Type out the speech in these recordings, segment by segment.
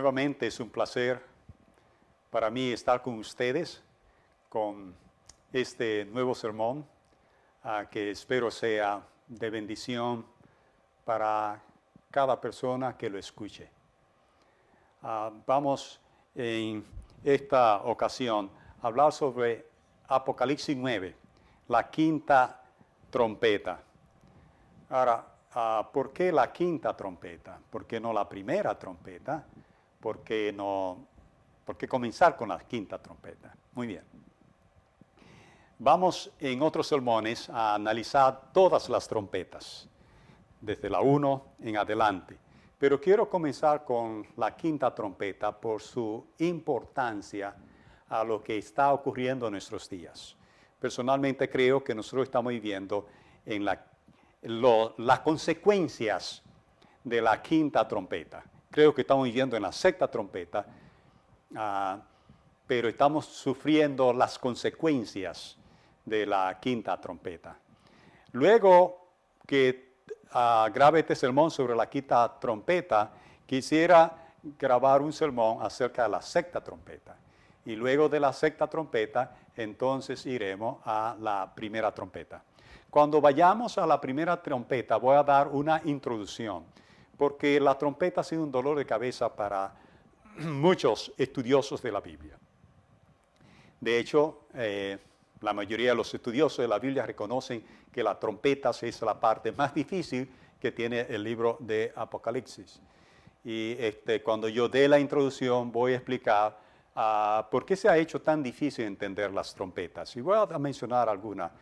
Nuevamente es un placer para mí estar con ustedes con este nuevo sermón que espero sea de bendición para cada persona que lo escuche. Vamos en esta ocasión a hablar sobre Apocalipsis 9, la quinta trompeta. Ahora, ¿por qué la quinta trompeta? ¿Por qué no la primera trompeta? ¿Por qué comenzar con la quinta trompeta? Muy bien. Vamos en otros sermones a analizar todas las trompetas, desde la 1 en adelante. Pero quiero comenzar con la quinta trompeta por su importancia a lo que está ocurriendo en nuestros días. Personalmente creo que nosotros estamos viviendo en las consecuencias de la quinta trompeta. Creo que estamos viviendo en la sexta trompeta, pero estamos sufriendo las consecuencias de la quinta trompeta. Luego que grabe este sermón sobre la quinta trompeta, quisiera grabar un sermón acerca de la sexta trompeta. Y luego de la sexta trompeta, entonces iremos a la primera trompeta. Cuando vayamos a la primera trompeta, voy a dar una introducción, porque la trompeta ha sido un dolor de cabeza para muchos estudiosos de la Biblia. De hecho, la mayoría de los estudiosos de la Biblia reconocen que la trompeta es la parte más difícil que tiene el libro de Apocalipsis. Y cuando yo dé la introducción voy a explicar por qué se ha hecho tan difícil entender las trompetas. Y voy a mencionar algunas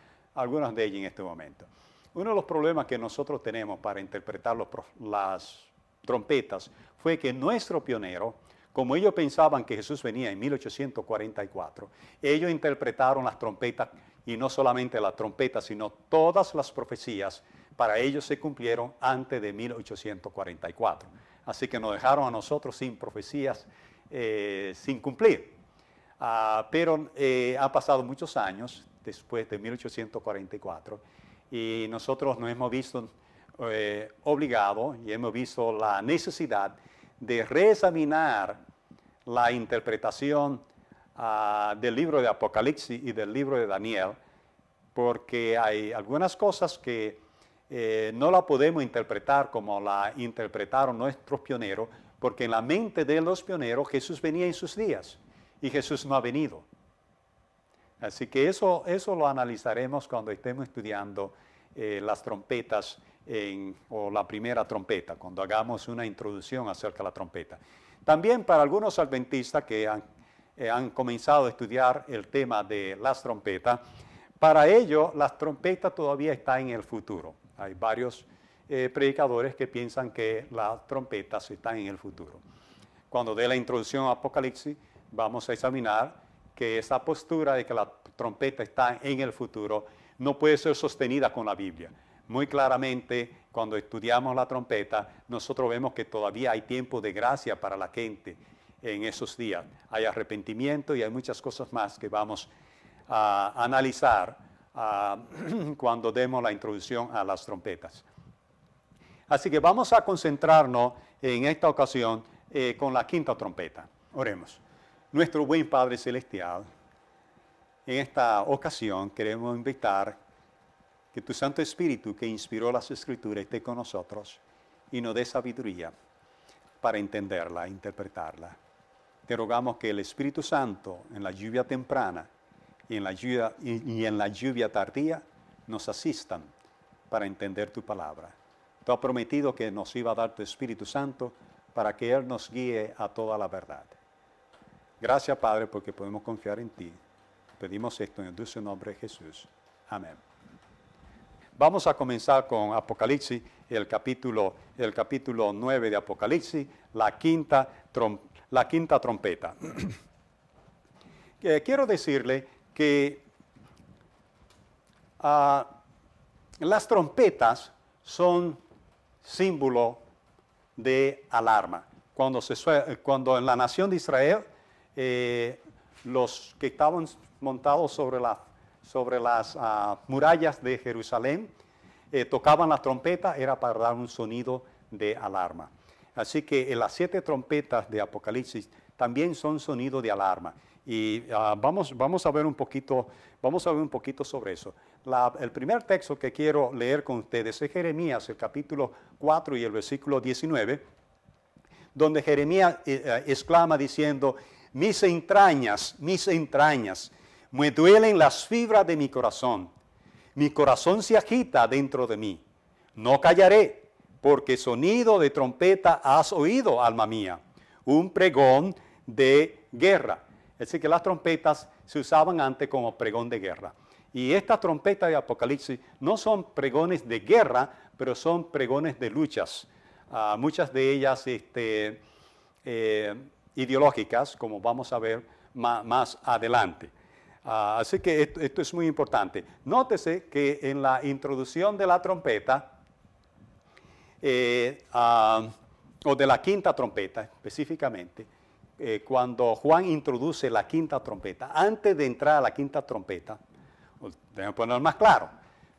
de ellas en este momento. Uno de los problemas que nosotros tenemos para interpretar las trompetas fue que nuestro pionero, como ellos pensaban que Jesús venía en 1844, ellos interpretaron las trompetas, y no solamente las trompetas, sino todas las profecías, para ellos se cumplieron antes de 1844. Así que nos dejaron a nosotros sin profecías, sin cumplir. Pero han pasado muchos años después de 1844, y nosotros nos hemos visto obligados y hemos visto la necesidad de reexaminar la interpretación del libro de Apocalipsis y del libro de Daniel, porque hay algunas cosas que no la podemos interpretar como la interpretaron nuestros pioneros, porque en la mente de los pioneros Jesús venía en sus días y Jesús no ha venido. Así que eso lo analizaremos cuando estemos estudiando las trompetas o la primera trompeta, cuando hagamos una introducción acerca de la trompeta. También para algunos adventistas que han comenzado a estudiar el tema de las trompetas, para ellos las trompetas todavía están en el futuro. Hay varios predicadores que piensan que las trompetas están en el futuro. Cuando dé la introducción a Apocalipsis, vamos a examinar que esa postura de que la trompeta está en el futuro no puede ser sostenida con la Biblia. Muy claramente, cuando estudiamos la trompeta, nosotros vemos que todavía hay tiempo de gracia para la gente en esos días. Hay arrepentimiento y hay muchas cosas más que vamos a analizar cuando demos la introducción a las trompetas. Así que vamos a concentrarnos en esta ocasión con la quinta trompeta. Oremos. Nuestro buen Padre Celestial, en esta ocasión queremos invitar que tu Santo Espíritu, que inspiró las Escrituras, esté con nosotros y nos dé sabiduría para entenderla, interpretarla. Te rogamos que el Espíritu Santo, en la lluvia temprana y en la lluvia tardía, nos asistan para entender tu palabra. Tú has prometido que nos iba a dar tu Espíritu Santo para que Él nos guíe a toda la verdad. Gracias, Padre, porque podemos confiar en ti. Pedimos esto en el dulce nombre de Jesús. Amén. Vamos a comenzar con Apocalipsis, el capítulo 9 de Apocalipsis, la quinta trompeta. Quiero decirle que las trompetas son símbolo de alarma. Cuando en la nación de Israel, los que estaban montados sobre las murallas de Jerusalén tocaban la trompeta, era para dar un sonido de alarma. Así que las 7 trompetas de Apocalipsis también son sonido de alarma. Y vamos a ver un poquito sobre eso. El primer texto que quiero leer con ustedes es Jeremías, el capítulo 4 y el versículo 19, donde Jeremías exclama diciendo: mis entrañas, me duelen las fibras de mi corazón se agita dentro de mí. No callaré, porque sonido de trompeta has oído, alma mía, un pregón de guerra. Es decir, que las trompetas se usaban antes como pregón de guerra. Y estas trompetas de Apocalipsis no son pregones de guerra, pero son pregones de luchas. Muchas de ellas ideológicas, como vamos a ver más adelante. Así que esto es muy importante. Nótese que en la introducción de la trompeta, o de la quinta trompeta específicamente, cuando Juan introduce la quinta trompeta, antes de entrar a la quinta trompeta, déjenme poner más claro,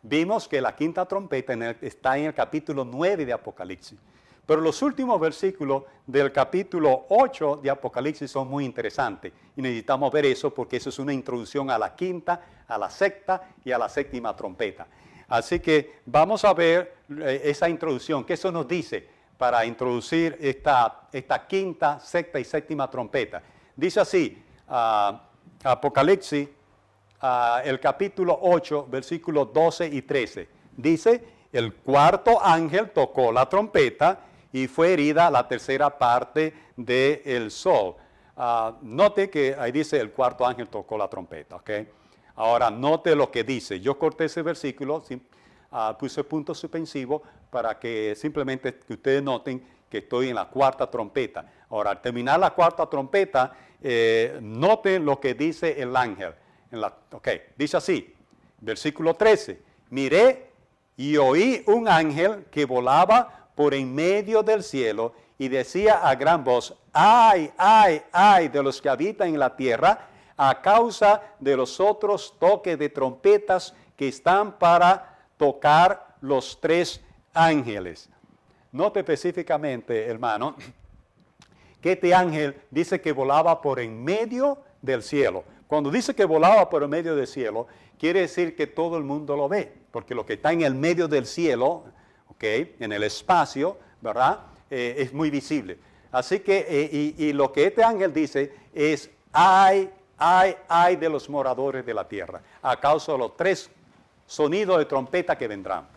vimos que la quinta trompeta está en el capítulo 9 de Apocalipsis. Pero los últimos versículos del capítulo 8 de Apocalipsis son muy interesantes. Y necesitamos ver eso porque eso es una introducción a la quinta, a la sexta y a la séptima trompeta. Así que vamos a ver esa introducción. ¿Qué eso nos dice para introducir esta quinta, sexta y séptima trompeta? Dice así, Apocalipsis, el capítulo 8, versículos 12 y 13. Dice: el cuarto ángel tocó la trompeta y fue herida la tercera parte del sol. Note que ahí dice: el cuarto ángel tocó la trompeta. ¿Okay? Ahora, note lo que dice. Yo corté ese versículo, puse punto suspensivo para que simplemente que ustedes noten que estoy en la cuarta trompeta. Ahora, al terminar la cuarta trompeta, noten lo que dice el ángel. Dice así, versículo 13. Miré y oí un ángel que volaba por en medio del cielo y decía a gran voz: ay, ay, ay de los que habitan en la tierra a causa de los otros toques de trompetas que están para tocar los 3 ángeles. Note específicamente, hermano, que este ángel dice que volaba por en medio del cielo. Cuando dice que volaba por en medio del cielo, quiere decir que todo el mundo lo ve, porque lo que está en el medio del cielo, en el espacio, ¿verdad? Es muy visible. Así que, y lo que este ángel dice es: ay, ay, ay de los moradores de la tierra, a causa de los 3 sonidos de trompeta que vendrán.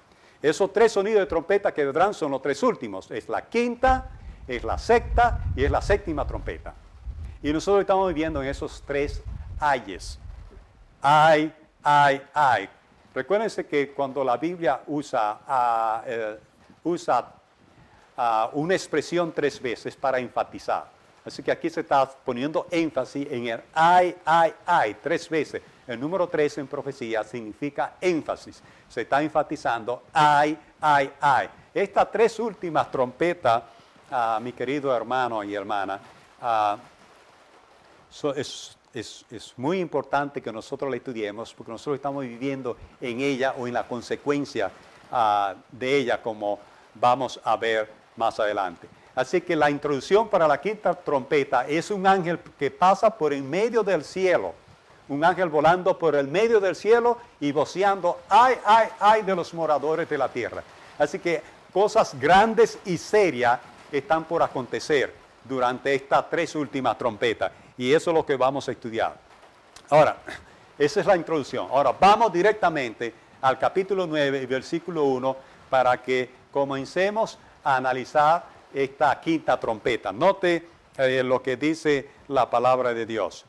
Esos 3 sonidos de trompeta que vendrán son los 3 últimos. Es la quinta, es la sexta y es la séptima trompeta. Y nosotros estamos viviendo en esos 3 ayes. Ay, ay, ay. Recuérdense que cuando la Biblia usa una expresión 3 veces para enfatizar. Así que aquí se está poniendo énfasis en el ay, ay, ay, 3 veces. El número 3 en profecía significa énfasis. Se está enfatizando ay, ay, ay. Estas 3 últimas trompetas, mi querido hermano y hermana, es muy importante que nosotros la estudiemos porque nosotros estamos viviendo en ella o en la consecuencia de ella, como vamos a ver más adelante. Así que la introducción para la quinta trompeta es un ángel que pasa por en medio del cielo, un ángel volando por el medio del cielo y voceando ay, ay, ay de los moradores de la tierra. Así que cosas grandes y serias están por acontecer durante estas 3 últimas trompetas. Y eso es lo que vamos a estudiar. Ahora, esa es la introducción. Ahora, vamos directamente al capítulo 9, versículo 1, para que comencemos a analizar esta quinta trompeta. Note lo que dice la palabra de Dios.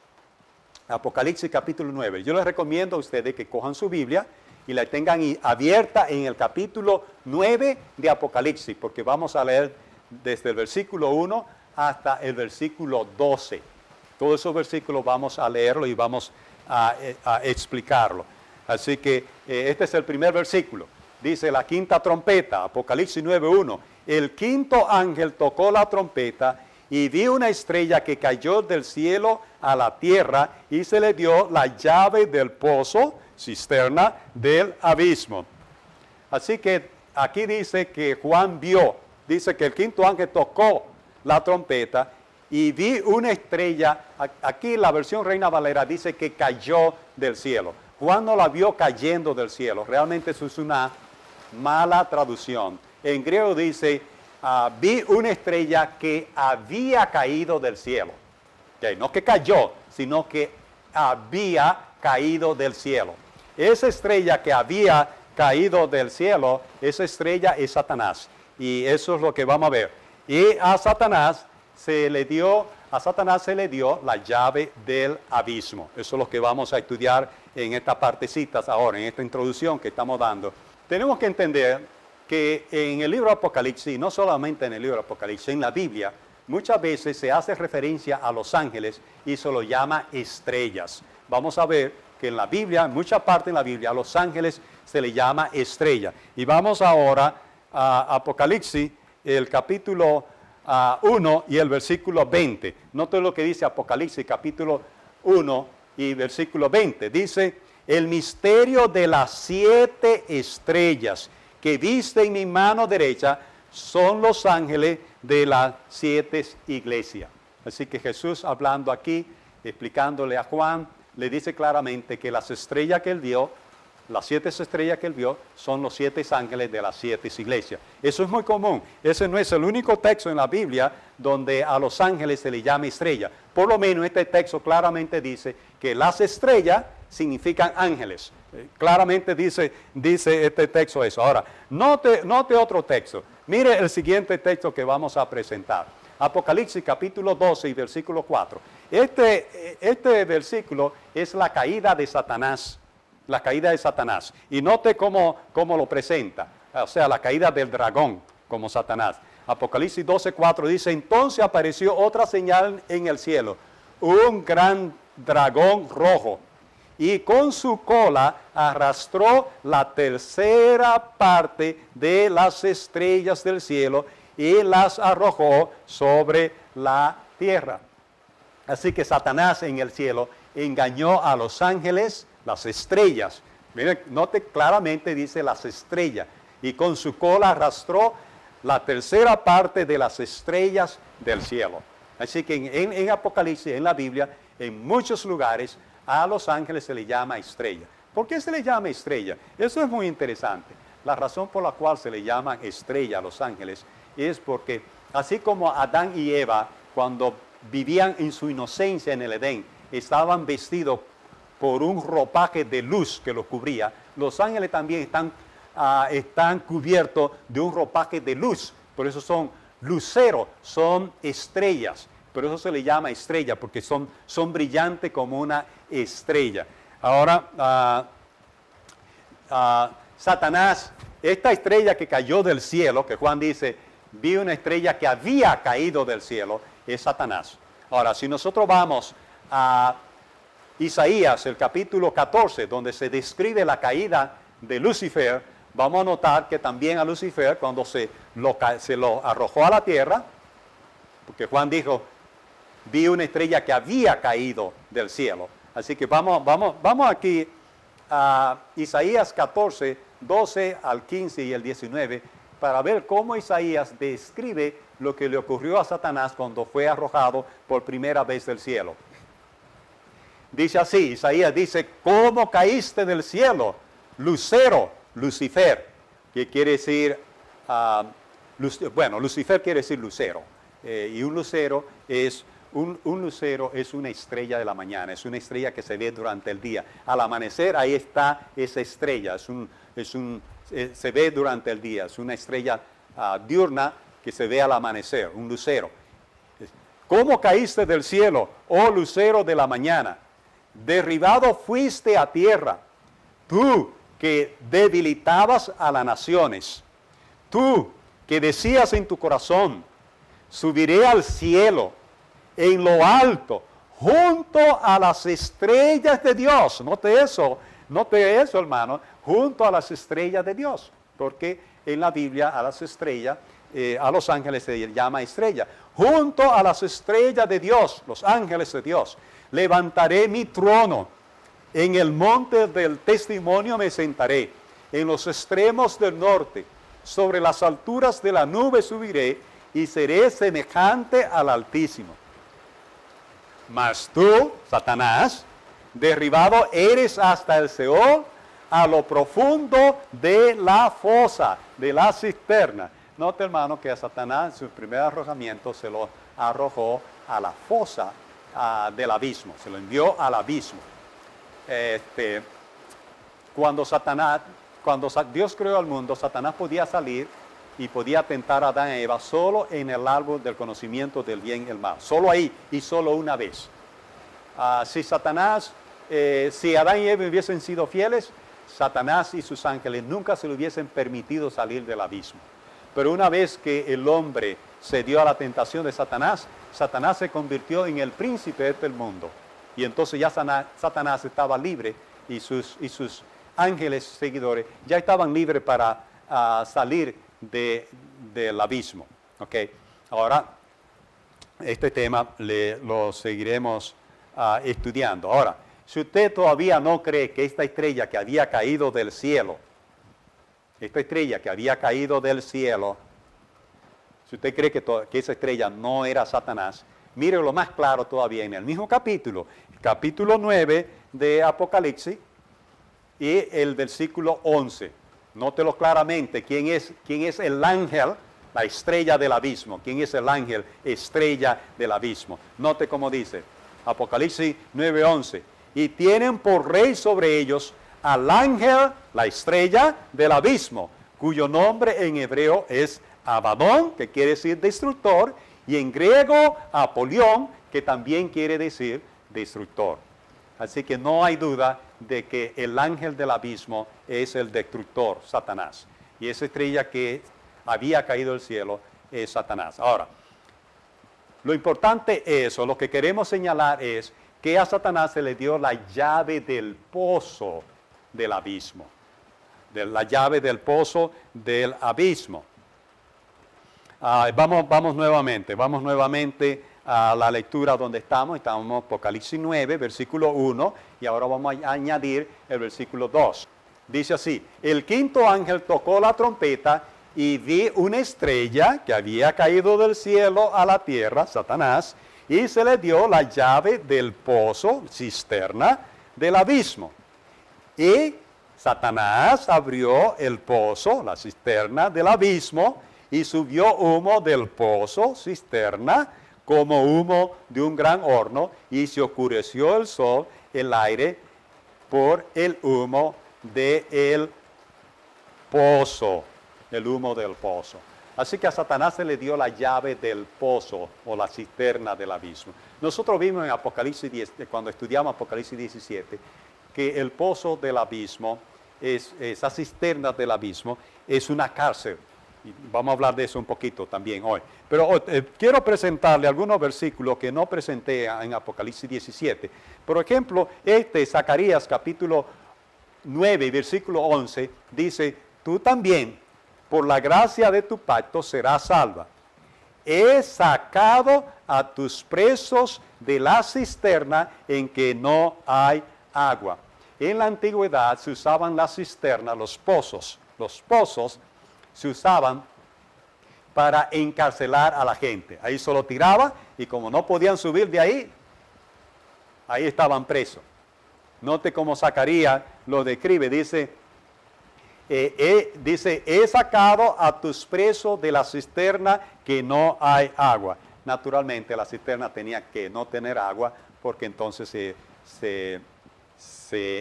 Apocalipsis capítulo 9. Yo les recomiendo a ustedes que cojan su Biblia y la tengan abierta en el capítulo 9 de Apocalipsis, porque vamos a leer desde el versículo 1 hasta el versículo 12. Todos esos versículos vamos a leerlo y vamos a explicarlo. Así que este es el primer versículo. Dice la quinta trompeta, Apocalipsis 9:1. El quinto ángel tocó la trompeta y vi una estrella que cayó del cielo a la tierra y se le dio la llave del pozo, cisterna del abismo. Así que aquí dice que Juan vio dice que el quinto ángel tocó la trompeta y vi una estrella. Aquí la versión Reina Valera dice que cayó del cielo. Juan no la vio cayendo del cielo. Realmente eso es una mala traducción. En griego dice, vi una estrella que había caído del cielo. Okay, no que cayó, sino que había caído del cielo. Esa estrella que había caído del cielo, esa estrella es Satanás. Y eso es lo que vamos a ver. Y a Satanás se le dio la llave del abismo. Eso es lo que vamos a estudiar en estas partecitas ahora, en esta introducción que estamos dando. Tenemos que entender que en el libro de Apocalipsis, no solamente en el libro de Apocalipsis, en la Biblia, muchas veces se hace referencia a los ángeles y se lo llama estrellas. Vamos a ver que en la Biblia, en mucha parte en la Biblia, a los ángeles se le llama estrella. Y vamos ahora a Apocalipsis, el capítulo 1 y el versículo 20. Note lo que dice Apocalipsis, capítulo 1 y versículo 20. Dice, el misterio de las 7 estrellas que viste en mi mano derecha son los ángeles de las 7 iglesias. Así que Jesús hablando aquí, explicándole a Juan, le dice claramente que las estrellas que él vio, las 7 estrellas que él vio, son los 7 ángeles de las 7 iglesias. Eso es muy común. Ese no es el único texto en la Biblia donde a los ángeles se le llama estrella. Por lo menos este texto claramente dice que las estrellas significan ángeles. Claramente dice este texto eso. Ahora, note otro texto. Mire el siguiente texto que vamos a presentar. Apocalipsis capítulo 12 y versículo 4. Este versículo es la caída de Satanás. La caída de Satanás. Y note cómo lo presenta. O sea, la caída del dragón como Satanás. Apocalipsis 12, 4 dice, entonces apareció otra señal en el cielo. Un gran dragón rojo. Y con su cola arrastró la tercera parte de las estrellas del cielo y las arrojó sobre la tierra. Así que Satanás en el cielo engañó a los ángeles, las estrellas. Miren, note claramente dice las estrellas. Y con su cola arrastró la tercera parte de las estrellas del cielo. Así que en Apocalipsis, en la Biblia, en muchos lugares, a los ángeles se le llama estrella. ¿Por qué se le llama estrella? Eso es muy interesante. La razón por la cual se le llama estrella a los ángeles es porque, así como Adán y Eva, cuando vivían en su inocencia en el Edén, estaban vestidos por un ropaje de luz que los cubría, los ángeles también están cubiertos de un ropaje de luz. Por eso son luceros, son estrellas. Por eso se le llama estrella, porque son brillantes como una estrella. Ahora, Satanás, esta estrella que cayó del cielo, que Juan dice, vi una estrella que había caído del cielo, es Satanás. Ahora, si nosotros vamos a Isaías, el capítulo 14, donde se describe la caída de Lucifer, vamos a notar que también a Lucifer, cuando se lo arrojó a la tierra, porque Juan dijo, vi una estrella que había caído del cielo. Así que vamos aquí a Isaías 14, 12 al 15 y el 19, para ver cómo Isaías describe lo que le ocurrió a Satanás cuando fue arrojado por primera vez del cielo. Dice así, Isaías dice, ¿cómo caíste del cielo, lucero, Lucifer? Que quiere decir, Lucifer quiere decir lucero. Y un lucero es una estrella de la mañana, es una estrella que se ve durante el día. Al amanecer ahí está esa estrella, se ve durante el día, es una estrella diurna que se ve al amanecer, un lucero. ¿Cómo caíste del cielo, oh lucero de la mañana? Derribado fuiste a tierra, tú que debilitabas a las naciones, tú que decías en tu corazón, subiré al cielo, en lo alto, junto a las estrellas de Dios. Note eso, hermano, junto a las estrellas de Dios, porque en la Biblia a las estrellas, a los ángeles se les llama estrella. Junto a las estrellas de Dios, los ángeles de Dios, levantaré mi trono, en el monte del testimonio me sentaré, en los extremos del norte, sobre las alturas de la nube subiré y seré semejante al Altísimo. Mas tú, Satanás, derribado eres hasta el Seol, a lo profundo de la fosa, de la cisterna. Note, hermano, que a Satanás en su primer arrojamiento se lo arrojó a la fosa del abismo, se lo envió al abismo. Cuando Dios creó el mundo, Satanás podía salir y podía tentar a Adán y Eva solo en el árbol del conocimiento del bien y el mal. Solo ahí y solo una vez. Si Adán y Eva hubiesen sido fieles, Satanás y sus ángeles nunca se le hubiesen permitido salir del abismo. Pero una vez que el hombre se dio a la tentación de Satanás, Satanás se convirtió en el príncipe de este mundo. Y entonces ya Satanás estaba libre y sus ángeles seguidores ya estaban libres para salir del abismo. Okay. Ahora, este tema lo seguiremos estudiando. Ahora, si usted todavía no cree que esta estrella que había caído del cielo, si usted cree que esa estrella no era Satanás, mire lo más claro todavía en el mismo capítulo 9 de Apocalipsis y el versículo 11. Nótelo claramente, ¿quién es el ángel, la estrella del abismo? ¿Quién es el ángel, estrella del abismo? Note cómo dice, Apocalipsis 9:11. Y tienen por rey sobre ellos al ángel, la estrella del abismo, cuyo nombre en hebreo es Abadón, que quiere decir destructor, y en griego Apolión, que también quiere decir destructor. Así que no hay duda de que el ángel del abismo es el destructor, Satanás. Y esa estrella que había caído del cielo es Satanás. Ahora, lo importante es, o lo que queremos señalar es, que a Satanás se le dio la llave del pozo del abismo. La llave del pozo del abismo. Vamos nuevamente a la lectura donde estamos en Apocalipsis 9, versículo 1, y ahora vamos a añadir el versículo 2. Dice así, el quinto ángel tocó la trompeta y vi una estrella que había caído del cielo a la tierra, Satanás, y se le dio la llave del pozo, cisterna, del abismo. Y Satanás abrió el pozo, la cisterna del abismo, y subió humo del pozo, cisterna, como humo de un gran horno, y se oscureció el sol, el aire, por el humo del pozo. El humo del pozo. Así que a Satanás se le dio la llave del pozo o la cisterna del abismo. Nosotros vimos en Apocalipsis 10, cuando estudiamos Apocalipsis 17, que el pozo del abismo, esa cisterna del abismo, es una cárcel. Y vamos a hablar de eso un poquito también hoy. Pero quiero presentarle algunos versículos que no presenté en Apocalipsis 17. Por ejemplo, Zacarías capítulo 9, versículo 11, dice, tú también, por la gracia de tu pacto serás salva. He sacado a tus presos de la cisterna en que no hay agua. En la antigüedad se usaban las cisternas, los pozos. Los pozos se usaban para encarcelar a la gente. Ahí solo tiraba y como no podían subir de ahí, ahí estaban presos. Note cómo Zacarías lo describe, dice, he sacado a tus presos de la cisterna que no hay agua. Naturalmente la cisterna tenía que no tener agua porque entonces se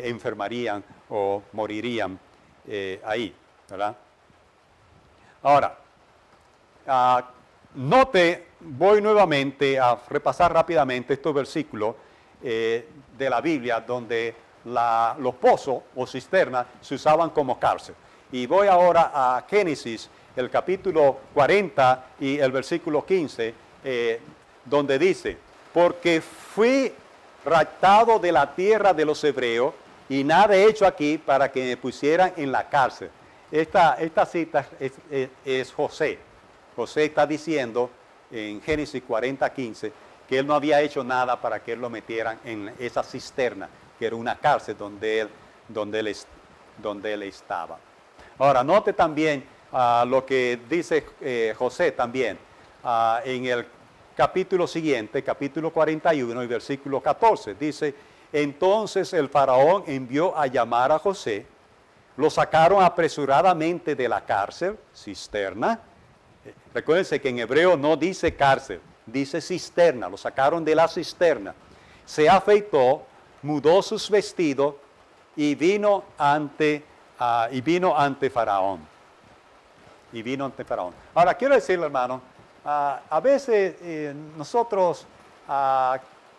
enfermarían o morirían ahí, ¿verdad? Ahora, voy nuevamente a repasar rápidamente estos versículos de la Biblia donde los pozos o cisternas se usaban como cárcel. Y voy ahora a Génesis, el capítulo 40 y el versículo 15, donde dice, porque fui raptado de la tierra de los hebreos y nada he hecho aquí para que me pusieran en la cárcel. Esta cita es José. José está diciendo en Génesis 40, 15, que él no había hecho nada para que él lo metieran en esa cisterna, que era una cárcel donde él estaba. Ahora, note también lo que dice José también en el capítulo siguiente, capítulo 41 y versículo 14. Dice, entonces el faraón envió a llamar a José, lo sacaron apresuradamente de la cárcel, cisterna. Recuérdense que en hebreo no dice cárcel, dice cisterna, lo sacaron de la cisterna. Se afeitó, mudó sus vestidos y vino ante Faraón. Ahora, quiero decirle, hermano, a veces nosotros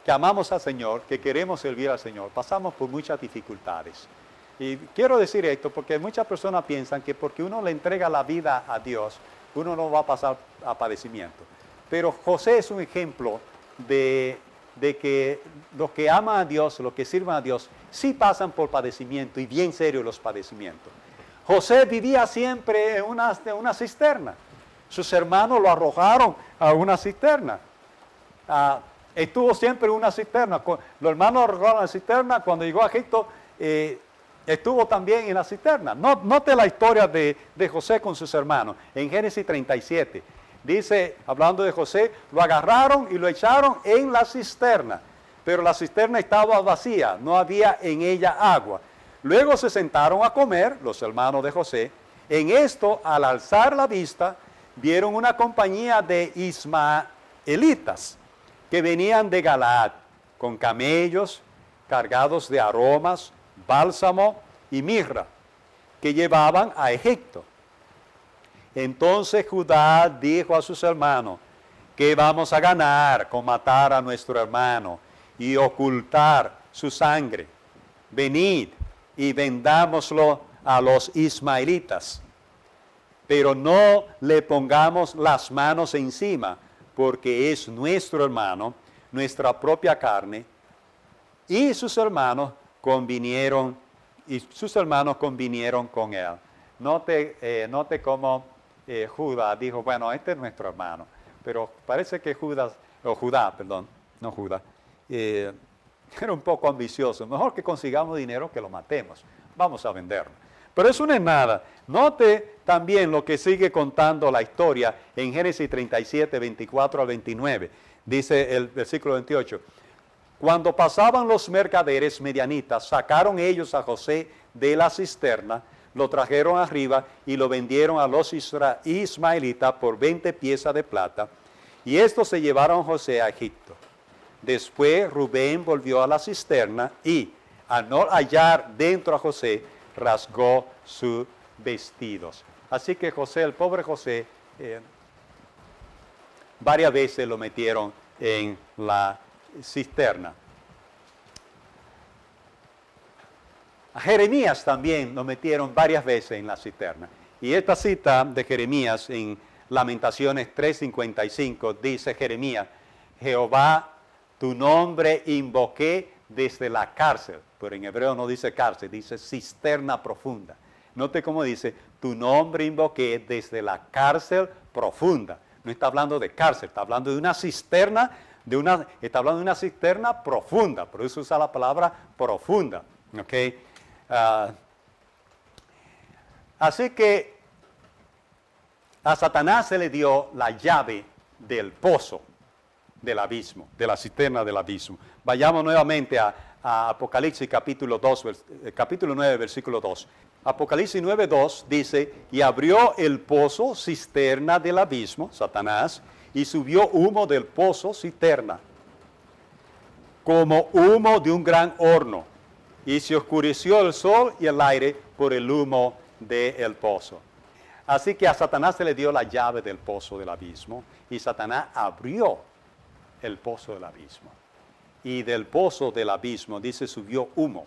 que amamos al Señor, que queremos servir al Señor, pasamos por muchas dificultades. Y quiero decir esto porque muchas personas piensan que porque uno le entrega la vida a Dios, uno no va a pasar a padecimiento. Pero José es un ejemplo de que los que aman a Dios, los que sirven a Dios, sí pasan por padecimiento y bien serios los padecimientos. José vivía siempre en una cisterna. Sus hermanos lo arrojaron a una cisterna. Estuvo siempre en una cisterna. Los hermanos lo arrojaron a la cisterna. Cuando llegó a Egipto, estuvo también en la cisterna. Note la historia de José con sus hermanos. En Génesis 37, dice, hablando de José, lo agarraron y lo echaron en la cisterna. Pero la cisterna estaba vacía, no había en ella agua. Luego se sentaron a comer, los hermanos de José. En esto, al alzar la vista, vieron una compañía de ismaelitas que venían de Galaad, con camellos cargados de aromas, bálsamo y mirra, que llevaban a Egipto. Entonces Judá dijo a sus hermanos, ¿qué vamos a ganar con matar a nuestro hermano y ocultar su sangre? Venid y vendámoslo a los ismaelitas, pero no le pongamos las manos encima, porque es nuestro hermano, nuestra propia carne. Y sus hermanos convinieron con él. Note cómo Judá dijo, bueno, este es nuestro hermano. Pero parece que Judá, era un poco ambicioso. Mejor que consigamos dinero que lo matemos. Vamos a venderlo. Pero eso no es nada. Note también lo que sigue contando la historia en Génesis 37, 24 al 29. Dice el versículo 28. Cuando pasaban los mercaderes medianitas, sacaron ellos a José de la cisterna, lo trajeron arriba y lo vendieron a los ismaelitas por 20 piezas de plata. Y estos se llevaron a José a Egipto. Después Rubén volvió a la cisterna y, al no hallar dentro a José, rasgó sus vestidos. Así que José, el pobre José, varias veces lo metieron en la cisterna. A Jeremías también lo metieron varias veces en la cisterna. Y esta cita de Jeremías en Lamentaciones 3:55 dice Jeremías, Jehová, tu nombre invoqué desde la cárcel, pero en hebreo no dice cárcel, dice cisterna profunda. Note cómo dice, tu nombre invoqué desde la cárcel profunda. No está hablando de cárcel, está hablando de una cisterna, está hablando de una cisterna profunda, por eso usa la palabra profunda. ¿Okay? Así que a Satanás se le dio la llave del pozo del abismo, de la cisterna del abismo. Vayamos nuevamente a Apocalipsis capítulo 9, versículo 2. Apocalipsis 9:2 dice, y abrió el pozo cisterna del abismo, Satanás, y subió humo del pozo cisterna, como humo de un gran horno, y se oscureció el sol y el aire por el humo del pozo. Así que a Satanás se le dio la llave del pozo del abismo, y Satanás abrió el pozo del abismo. Y del pozo del abismo, dice, subió humo.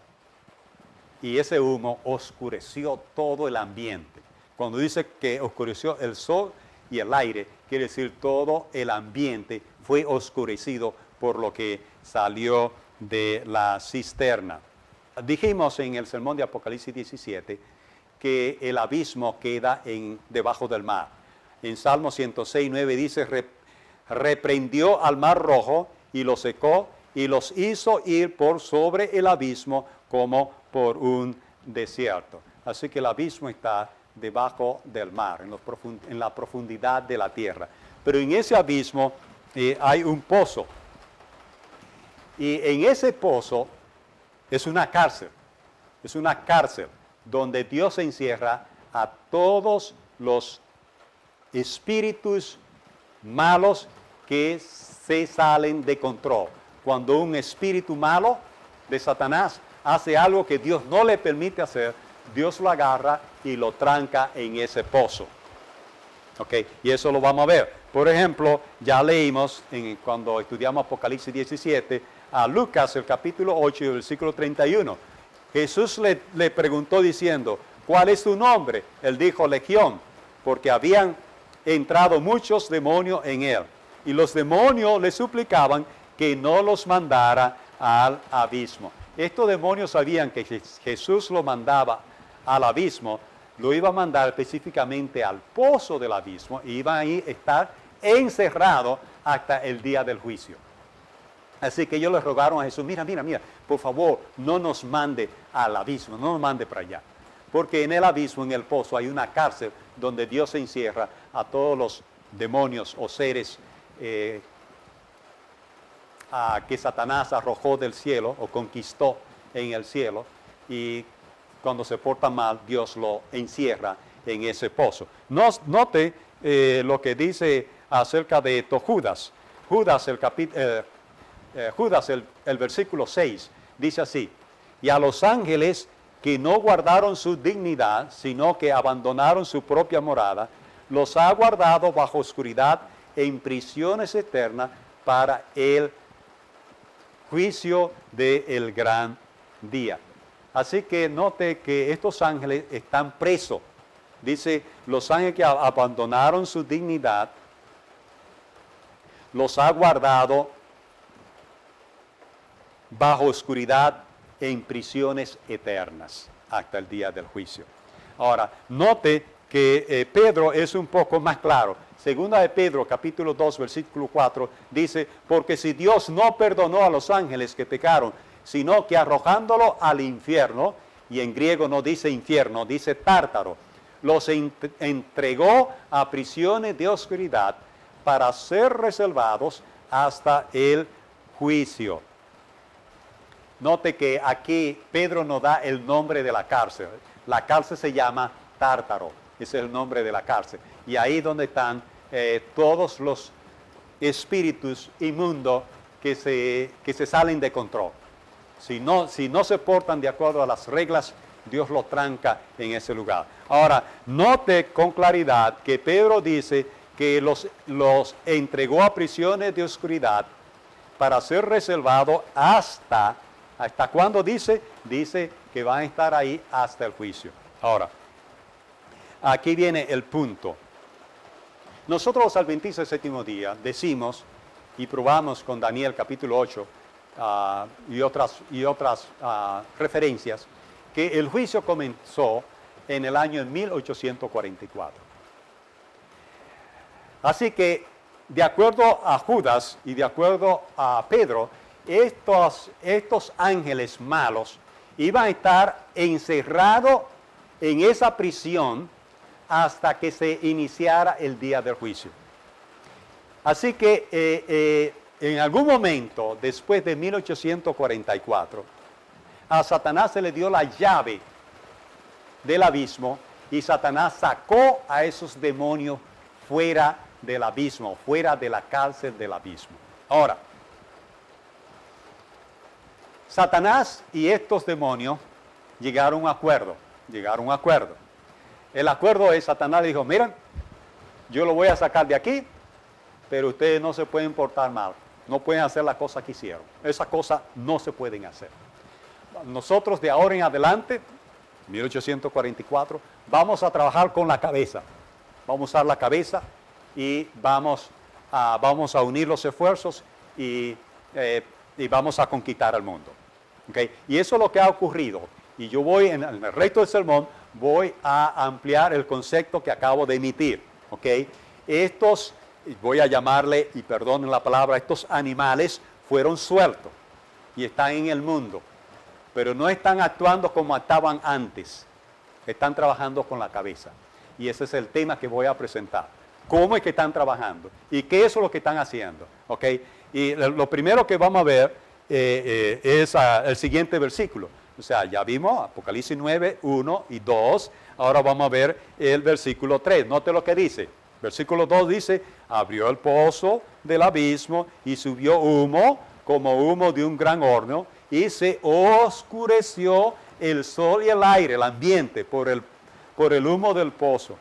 Y ese humo oscureció todo el ambiente. Cuando dice que oscureció el sol y el aire, quiere decir todo el ambiente fue oscurecido por lo que salió de la cisterna. Dijimos en el sermón de Apocalipsis 17 que el abismo queda debajo del mar. En Salmo 106:9 dice, reprendió al mar rojo y lo secó y los hizo ir por sobre el abismo como por un desierto. Así que el abismo está debajo del mar, en la profundidad de la tierra. Pero en ese abismo hay un pozo. Y en ese pozo es una cárcel donde Dios encierra a todos los espíritus malos que se salen de control. Cuando un espíritu malo de Satanás hace algo que Dios no le permite hacer, Dios lo agarra y lo tranca en ese pozo. Okay, y eso lo vamos a ver. Por ejemplo, ya leímos cuando estudiamos Apocalipsis 17 a Lucas, el capítulo 8 y el versículo 31. Jesús le preguntó diciendo, ¿cuál es tu nombre? Él dijo, Legión, porque habían entrado muchos demonios en él. Y los demonios le suplicaban que no los mandara al abismo. Estos demonios sabían que Jesús lo mandaba al abismo, lo iba a mandar específicamente al pozo del abismo y iban a estar encerrados hasta el día del juicio. Así que ellos le rogaron a Jesús, mira, por favor, no nos mande al abismo, no nos mande para allá. Porque en el abismo, en el pozo, hay una cárcel donde Dios encierra a todos los demonios o seres que Satanás arrojó del cielo o conquistó en el cielo, y cuando se porta mal, Dios lo encierra en ese pozo. Note lo que dice acerca de esto Judas. Judas, el versículo 6, dice así, y a los ángeles que no guardaron su dignidad, sino que abandonaron su propia morada, los ha guardado bajo oscuridad en prisiones eternas para el juicio del gran día. Así que note que estos ángeles están presos. Dice, los ángeles que abandonaron su dignidad, los ha guardado bajo oscuridad en prisiones eternas hasta el día del juicio. Ahora, note que Pedro es un poco más claro. Segunda de Pedro, capítulo 2, versículo 4, dice, porque si Dios no perdonó a los ángeles que pecaron, sino que arrojándolo al infierno, y en griego no dice infierno, dice tártaro, los entregó a prisiones de oscuridad para ser reservados hasta el juicio. Note que aquí Pedro nos da el nombre de la cárcel. La cárcel se llama Tártaro, ese es el nombre de la cárcel. Y ahí donde están todos los espíritus inmundos que se salen de control. Si no se portan de acuerdo a las reglas, Dios los tranca en ese lugar. Ahora, note con claridad que Pedro dice que los entregó a prisiones de oscuridad para ser reservados ¿hasta cuándo dice? Dice que van a estar ahí hasta el juicio. Ahora, aquí viene el punto. Nosotros los adventistas del séptimo día decimos y probamos con Daniel capítulo 8 y otras referencias que el juicio comenzó en el año 1844. Así que, de acuerdo a Judas y de acuerdo a Pedro, estos ángeles malos iban a estar encerrados en esa prisión hasta que se iniciara el día del juicio. Así que en algún momento, después de 1844, a Satanás se le dio la llave del abismo y Satanás sacó a esos demonios fuera del abismo, fuera de la cárcel del abismo. Ahora, Satanás y estos demonios llegaron a un acuerdo. El acuerdo es, Satanás dijo, miren, yo lo voy a sacar de aquí, pero ustedes no se pueden portar mal, no pueden hacer las cosas que hicieron. Esas cosas no se pueden hacer. Nosotros de ahora en adelante, 1844, vamos a trabajar con la cabeza. Vamos a usar la cabeza y vamos a unir los esfuerzos y vamos a conquistar al mundo. ¿Okay? Y eso es lo que ha ocurrido. Y yo voy, en el resto del sermón, voy a ampliar el concepto que acabo de emitir. ¿Okay? Estos, voy a llamarle, y perdonen la palabra, estos animales fueron sueltos y están en el mundo. Pero no están actuando como actuaban antes. Están trabajando con la cabeza. Y ese es el tema que voy a presentar. ¿Cómo es que están trabajando? ¿Y qué es lo que están haciendo? ¿Ok? Y lo primero que vamos a ver es el siguiente versículo. O sea, ya vimos Apocalipsis 9, 1 y 2. Ahora vamos a ver el versículo 3. Note lo que dice. Versículo 2 dice, abrió el pozo del abismo y subió humo como humo de un gran horno y se oscureció el sol y el aire, el ambiente, por el humo del pozo.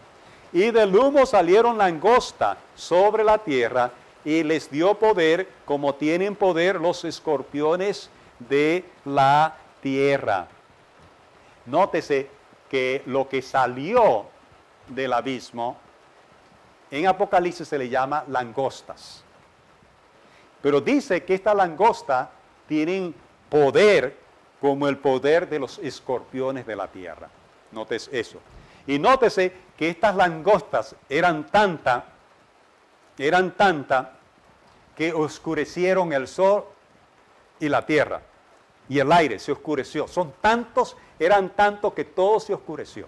Y del humo salieron langosta sobre la tierra y les dio poder como tienen poder los escorpiones de la tierra. Nótese que lo que salió del abismo, en Apocalipsis se le llama langostas. Pero dice que estas langostas tienen poder como el poder de los escorpiones de la tierra. Nótese eso. Y nótese que estas langostas eran tantas que oscurecieron el sol y la tierra. Y el aire se oscureció. Eran tantos que todo se oscureció.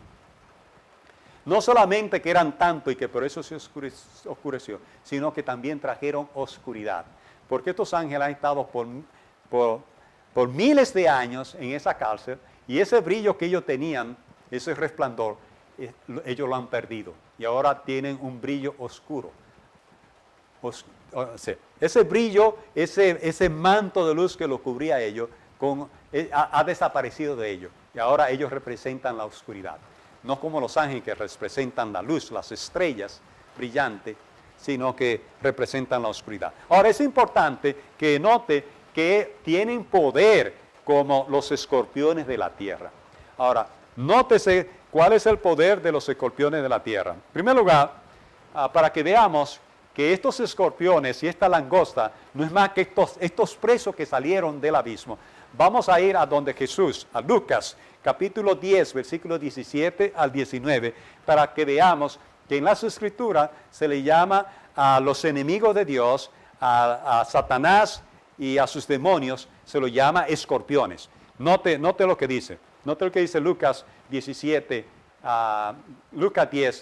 No solamente que eran tantos y que por eso se oscureció, sino que también trajeron oscuridad. Porque estos ángeles han estado por miles de años en esa cárcel y ese brillo que ellos tenían, ese resplandor, ellos lo han perdido. Y ahora tienen un brillo oscuro. Ese brillo, ese manto de luz que lo cubría a ellos, ha desaparecido de ellos. Y ahora ellos representan la oscuridad. No como los ángeles que representan la luz, las estrellas brillantes, sino que representan la oscuridad. Ahora es importante que note que tienen poder como los escorpiones de la tierra. Ahora, nótese cuál es el poder de los escorpiones de la tierra. En primer lugar, para que veamos que estos escorpiones y esta langosta no es más que estos presos que salieron del abismo. Vamos a ir a donde Jesús, a Lucas, capítulo 10, versículos 17 al 19, para que veamos que en las Escrituras se le llama a los enemigos de Dios, a Satanás y a sus demonios, se lo llama escorpiones. Note lo que dice. Note lo que dice Lucas 10,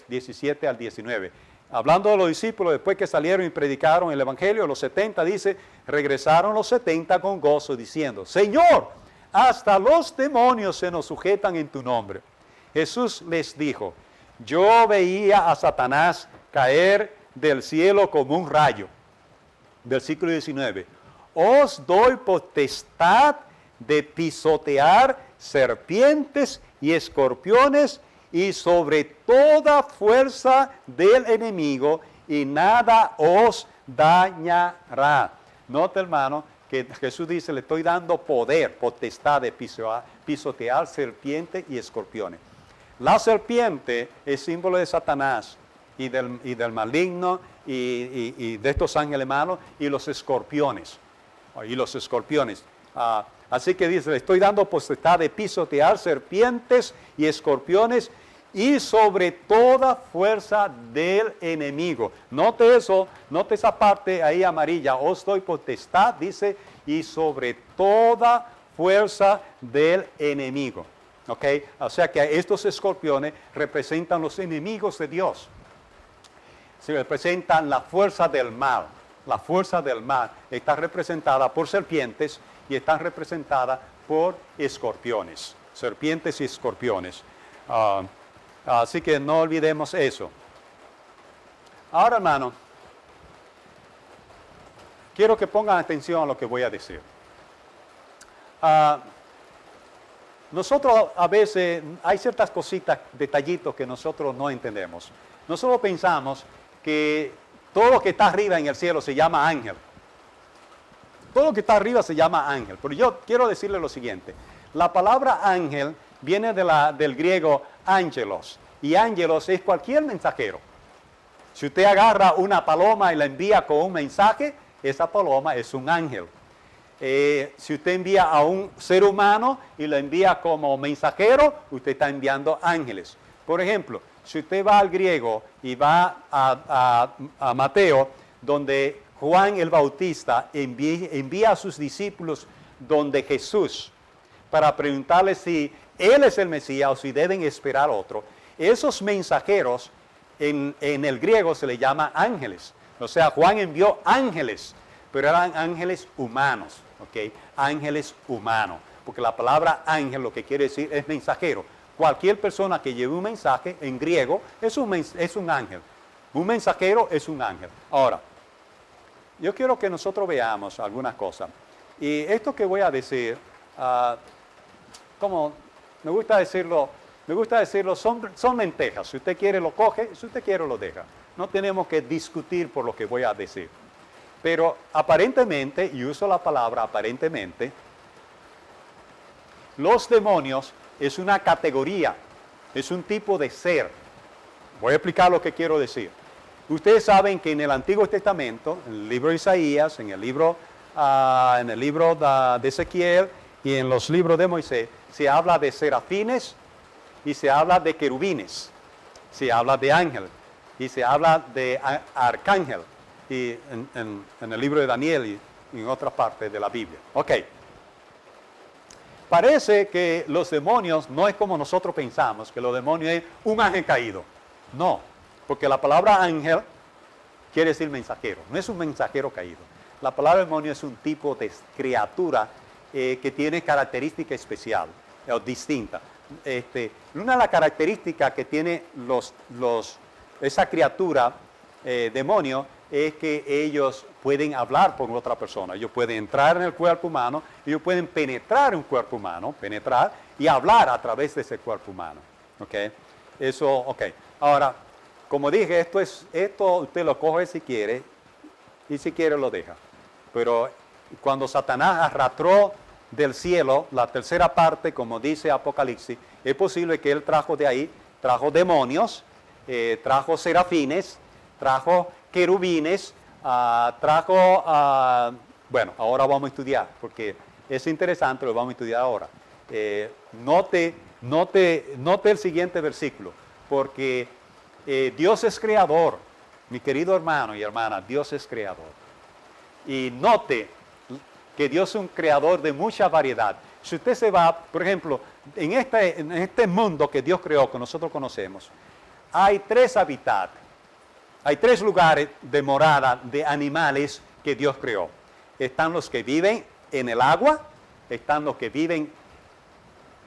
17 al 19. Hablando de los discípulos, después que salieron y predicaron el Evangelio, los 70, dice, regresaron los 70 con gozo, diciendo, Señor, hasta los demonios se nos sujetan en tu nombre. Jesús les dijo, yo veía a Satanás caer del cielo como un rayo. Versículo 19, os doy potestad de pisotear serpientes y escorpiones y sobre toda fuerza del enemigo y nada os dañará. Nota, hermano, que Jesús dice, le estoy dando poder, potestad de pisotear serpientes y escorpiones. La serpiente es símbolo de Satanás y del maligno y de estos ángeles malos y los escorpiones. Así que dice, le estoy dando potestad de pisotear serpientes y escorpiones y sobre toda fuerza del enemigo. Note eso, note esa parte ahí amarilla. Os doy potestad, dice, y sobre toda fuerza del enemigo. ¿Ok? O sea que estos escorpiones representan los enemigos de Dios. Se representan la fuerza del mal. La fuerza del mal está representada por serpientes y está representada por escorpiones. Serpientes y escorpiones. Así que no olvidemos eso. Ahora, hermano, quiero que pongan atención a lo que voy a decir. Nosotros a veces hay ciertas cositas, detallitos que nosotros no entendemos. Nosotros pensamos que todo lo que está arriba en el cielo se llama ángel. Todo lo que está arriba se llama ángel. Pero yo quiero decirle lo siguiente. La palabra ángel viene del griego ángelos. Y ángelos es cualquier mensajero. Si usted agarra una paloma y la envía con un mensaje, esa paloma es un ángel. Si usted envía a un ser humano y lo envía como mensajero, usted está enviando ángeles. Por ejemplo, si usted va al griego y va a Mateo, donde Juan el Bautista envía a sus discípulos donde Jesús para preguntarle si Él es el Mesías o si deben esperar otro. Esos mensajeros en el griego se le llama ángeles. O sea, Juan envió ángeles, pero eran ángeles humanos, ¿ok? Ángeles humanos, porque la palabra ángel lo que quiere decir es mensajero. Cualquier persona que lleve un mensaje en griego es un ángel. Un mensajero es un ángel. Ahora, yo quiero que nosotros veamos algunas cosas. Y esto que voy a decir, como me gusta decirlo, son lentejas. Si usted quiere lo coge, si usted quiere lo deja. No tenemos que discutir por lo que voy a decir. Pero aparentemente, y uso la palabra aparentemente, los demonios es una categoría, es un tipo de ser. Voy a explicar lo que quiero decir. Ustedes saben que en el Antiguo Testamento, en el libro de Isaías, en el libro de Ezequiel y en los libros de Moisés, se habla de serafines y se habla de querubines, se habla de ángel y se habla de arcángel y en el libro de Daniel y en otras partes de la Biblia. Ok. Parece que los demonios no es como nosotros pensamos, que los demonios es un ángel caído. No, porque la palabra ángel quiere decir mensajero, no es un mensajero caído. La palabra demonio es un tipo de criatura que tiene característica especial o distinta. Una de las características que tiene esa criatura demonio es que ellos pueden hablar por otra persona. Ellos pueden entrar en el cuerpo humano, ellos pueden penetrar en un cuerpo humano, penetrar y hablar a través de ese cuerpo humano. ¿Ok? Eso, ok. Ahora, como dije, esto usted lo coge si quiere y si quiere lo deja. Pero cuando Satanás arrastró del cielo la tercera parte, como dice Apocalipsis, es posible que él trajo de ahí, trajo demonios, trajo serafines, trajo querubines, bueno, ahora vamos a estudiar, porque es interesante, lo vamos a estudiar ahora. Note el siguiente versículo, porque Dios es creador, mi querido hermano y hermana, Dios es creador. Y note que Dios es un creador de mucha variedad. Si usted se va, por ejemplo, en este mundo que Dios creó, que nosotros conocemos, hay 3 hábitats. Hay 3 lugares de morada de animales que Dios creó. Están los que viven en el agua, están los que viven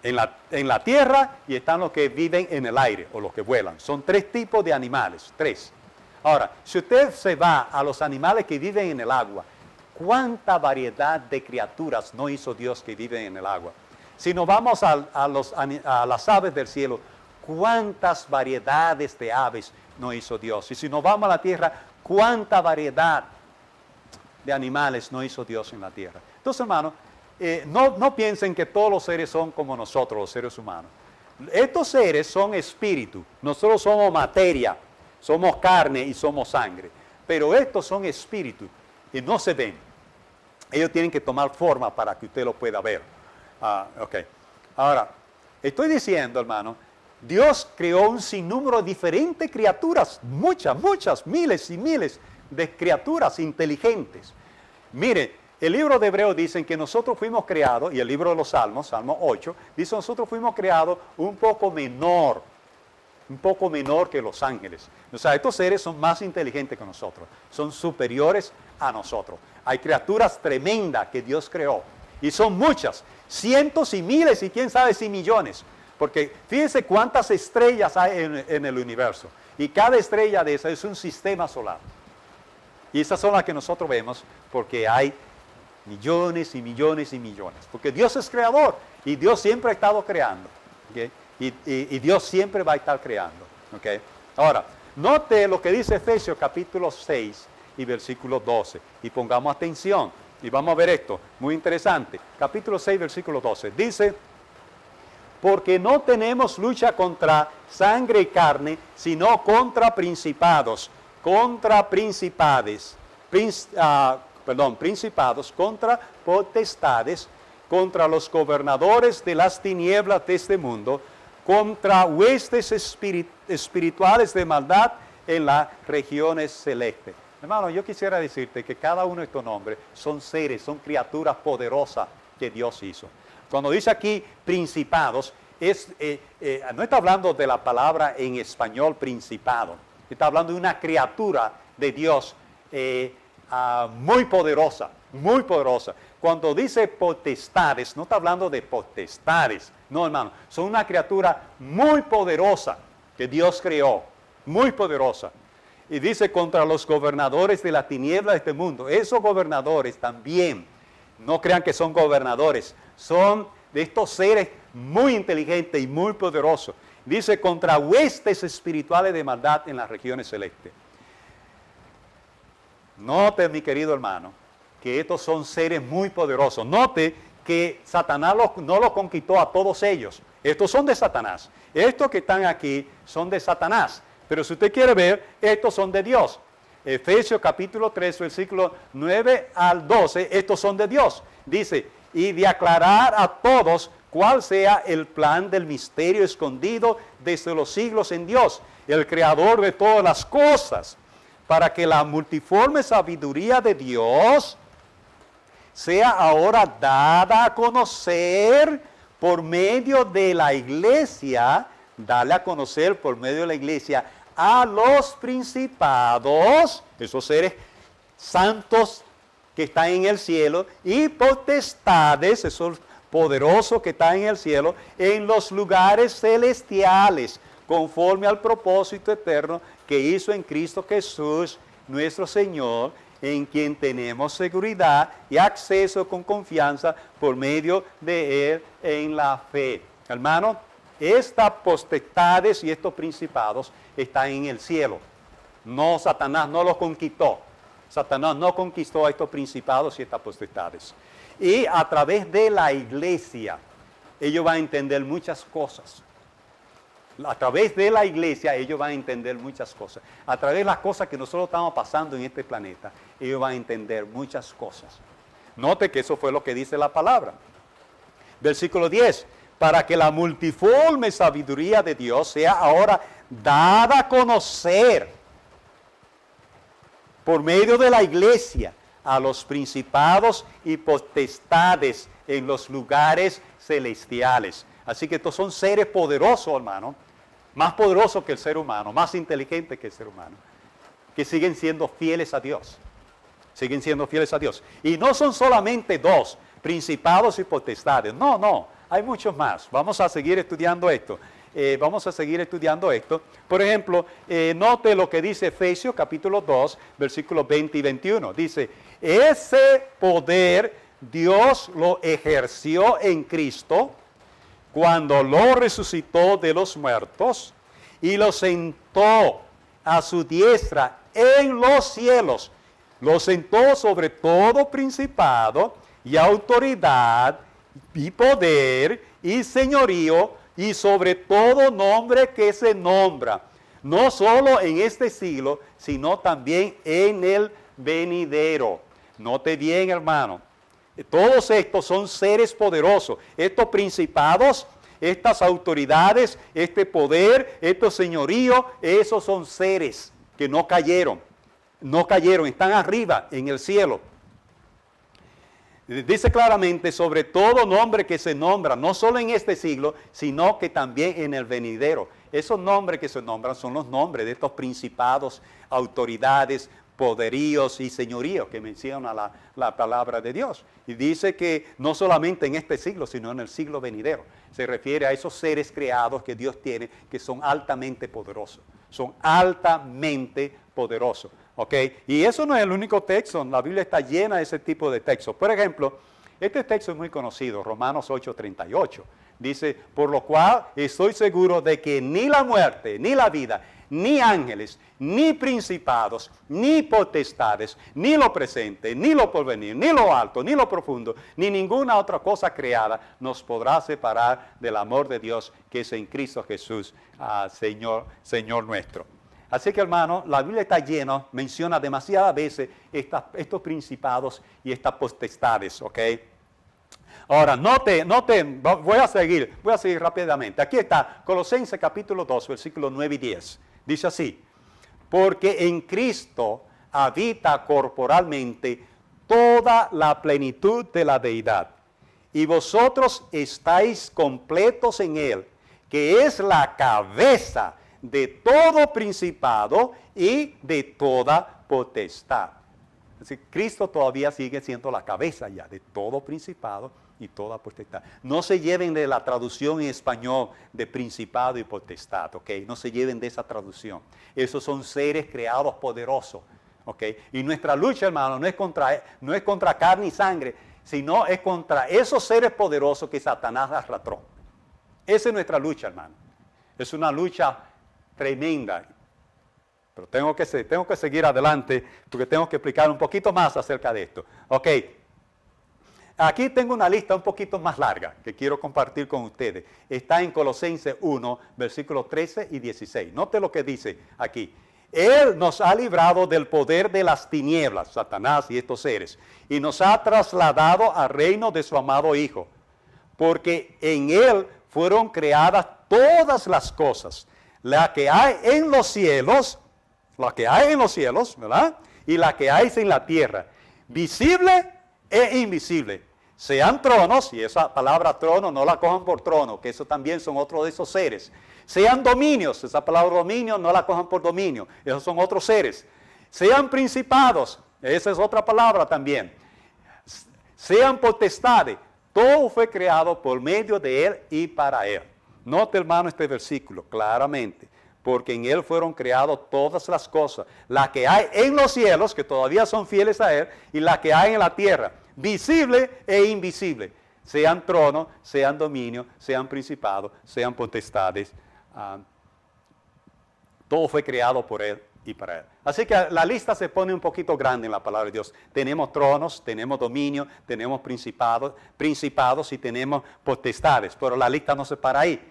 en la tierra y están los que viven en el aire o los que vuelan. Son 3 tipos de animales, 3. Ahora, si usted se va a los animales que viven en el agua, ¿cuánta variedad de criaturas no hizo Dios que viven en el agua? Si nos vamos a las aves del cielo, ¿cuántas variedades de aves no hizo Dios? Y si nos vamos a la tierra, ¿cuánta variedad de animales no hizo Dios en la tierra? Entonces, hermanos, no piensen que todos los seres son como nosotros, los seres humanos. Estos seres son espíritu, nosotros somos materia, somos carne y somos sangre, pero estos son espíritu y no se ven. Ellos tienen que tomar forma para que usted lo pueda ver. Ok. Ahora, estoy diciendo, hermano, Dios creó un sinnúmero de diferentes criaturas, muchas, miles y miles de criaturas inteligentes. Mire, el libro de Hebreos dice que nosotros fuimos creados, y el libro de los Salmos, Salmo 8, dice nosotros fuimos creados un poco menor que los ángeles. O sea, estos seres son más inteligentes que nosotros, son superiores a nosotros. Hay criaturas tremendas que Dios creó, y son muchas, cientos y miles y quién sabe si millones. Porque fíjense cuántas estrellas hay en el universo. Y cada estrella de esas es un sistema solar. Y esas son las que nosotros vemos porque hay millones y millones y millones. Porque Dios es creador y Dios siempre ha estado creando. ¿Okay? Y Dios siempre va a estar creando. ¿Okay? Ahora, note lo que dice Efesios capítulo 6 y versículo 12. Y pongamos atención. Y vamos a ver esto, muy interesante. Capítulo 6, versículo 12. Dice: porque no tenemos lucha contra sangre y carne, sino contra principados, principados, contra potestades, contra los gobernadores de las tinieblas de este mundo, contra huestes espirituales de maldad en las regiones celestes. Hermano, yo quisiera decirte que cada uno de estos nombres son seres, son criaturas poderosas que Dios hizo. Cuando dice aquí principados, no está hablando de la palabra en español principado. Está hablando de una criatura de Dios muy poderosa, muy poderosa. Cuando dice potestades, no está hablando de potestades, no, hermano. Son una criatura muy poderosa que Dios creó, muy poderosa. Y dice contra los gobernadores de la tiniebla de este mundo. Esos gobernadores también, no crean que son gobernadores, son de estos seres muy inteligentes y muy poderosos. Dice contra huestes espirituales de maldad en las regiones celestes. Note, mi querido hermano, que estos son seres muy poderosos. Note que Satanás no los conquistó a todos ellos. Estos son de Satanás. Estos que están aquí son de Satanás. Pero si usted quiere ver, estos son de Dios. Efesios capítulo 3, versículo 9 al 12, estos son de Dios. Dice, y de aclarar a todos cuál sea el plan del misterio escondido desde los siglos en Dios, el creador de todas las cosas, para que la multiforme sabiduría de Dios sea ahora dada a conocer por medio de la iglesia, darle a conocer por medio de la iglesia a los principados, esos seres santos que están en el cielo, y potestades, esos poderosos que están en el cielo, en los lugares celestiales, conforme al propósito eterno que hizo en Cristo Jesús, nuestro Señor, en quien tenemos seguridad y acceso con confianza por medio de Él en la fe. Hermano, estas potestades y estos principados están en el cielo. No, Satanás no los conquistó. Satanás no conquistó a estos principados y estas potestades. Y a través de la iglesia, ellos van a entender muchas cosas. A través de la iglesia, ellos van a entender muchas cosas. A través de las cosas que nosotros estamos pasando en este planeta, ellos van a entender muchas cosas. Note que eso fue lo que dice la palabra. Versículo 10. Para que la multiforme sabiduría de Dios sea ahora dada a conocer por medio de la iglesia a los principados y potestades en los lugares celestiales. Así que estos son seres poderosos, hermano, más poderosos que el ser humano, más inteligentes que el ser humano, que siguen siendo fieles a Dios. Siguen siendo fieles a Dios. Y no son solamente dos, principados y potestades. No, no, hay muchos más. Vamos a seguir estudiando esto. Por ejemplo, note lo que dice Efesios capítulo 2, versículos 20 y 21. Dice, ese poder Dios lo ejerció en Cristo cuando lo resucitó de los muertos y lo sentó a su diestra en los cielos. Lo sentó sobre todo principado y autoridad y poder y señorío y sobre todo nombre que se nombra, no solo en este siglo, sino también en el venidero. Note bien, hermano, todos estos son seres poderosos. Estos principados, estas autoridades, este poder, estos señoríos, esos son seres que no cayeron, están arriba en el cielo. Dice claramente, sobre todo nombre que se nombra, no solo en este siglo, sino que también en el venidero. Esos nombres que se nombran son los nombres de estos principados, autoridades, poderíos y señoríos que menciona la palabra de Dios. Y dice que no solamente en este siglo, sino en el siglo venidero. Se refiere a esos seres creados que Dios tiene, que son altamente poderosos. Son altamente poderosos. ¿Ok? Y eso no es el único texto. La Biblia está llena de ese tipo de textos. Por ejemplo, este texto es muy conocido, Romanos 8:38. Dice, por lo cual estoy seguro de que ni la muerte, ni la vida, ni ángeles, ni principados, ni potestades, ni lo presente, ni lo porvenir, ni lo alto, ni lo profundo, ni ninguna otra cosa creada nos podrá separar del amor de Dios que es en Cristo Jesús, Señor nuestro. Así que, hermano, la Biblia está llena, menciona demasiadas veces estos principados y estas potestades, ¿ok? Ahora, note, voy a seguir rápidamente. Aquí está, Colosenses capítulo 2, versículos 9 y 10. Dice así, porque en Cristo habita corporalmente toda la plenitud de la deidad, y vosotros estáis completos en Él, que es la cabeza de todo principado y de toda potestad. Así que Cristo todavía sigue siendo la cabeza ya de todo principado y toda potestad. No se lleven de la traducción en español de principado y potestad, ¿ok? No se lleven de esa traducción. Esos son seres creados poderosos, ¿ok? Y nuestra lucha, hermano, no es contra carne y sangre, sino es contra esos seres poderosos que Satanás arrastró. Esa es nuestra lucha, hermano. Es una lucha tremenda. Pero tengo que seguir adelante porque tengo que explicar un poquito más acerca de esto. Ok. Aquí tengo una lista un poquito más larga que quiero compartir con ustedes. Está en Colosenses 1, versículos 13 y 16. Note lo que dice aquí. Él nos ha librado del poder de las tinieblas, Satanás y estos seres, y nos ha trasladado al reino de su amado Hijo, porque en Él fueron creadas todas las cosas, la que hay en los cielos, ¿verdad? Y la que hay en la tierra, visible e invisible. Sean tronos, y esa palabra trono no la cojan por trono, que eso también son otros de esos seres. Sean dominios, esa palabra dominio no la cojan por dominio, esos son otros seres. Sean principados, esa es otra palabra también. Sean potestades, todo fue creado por medio de Él y para Él. Note, hermano, este versículo claramente. Porque en Él fueron creadas todas las cosas, las que hay en los cielos, que todavía son fieles a Él, y las que hay en la tierra, visible e invisible, sean tronos, sean dominios, sean principados, sean potestades, todo fue creado por Él y para Él. Así que la lista se pone un poquito grande en la palabra de Dios. Tenemos tronos, tenemos dominios, tenemos principados y tenemos potestades, pero la lista no se para ahí.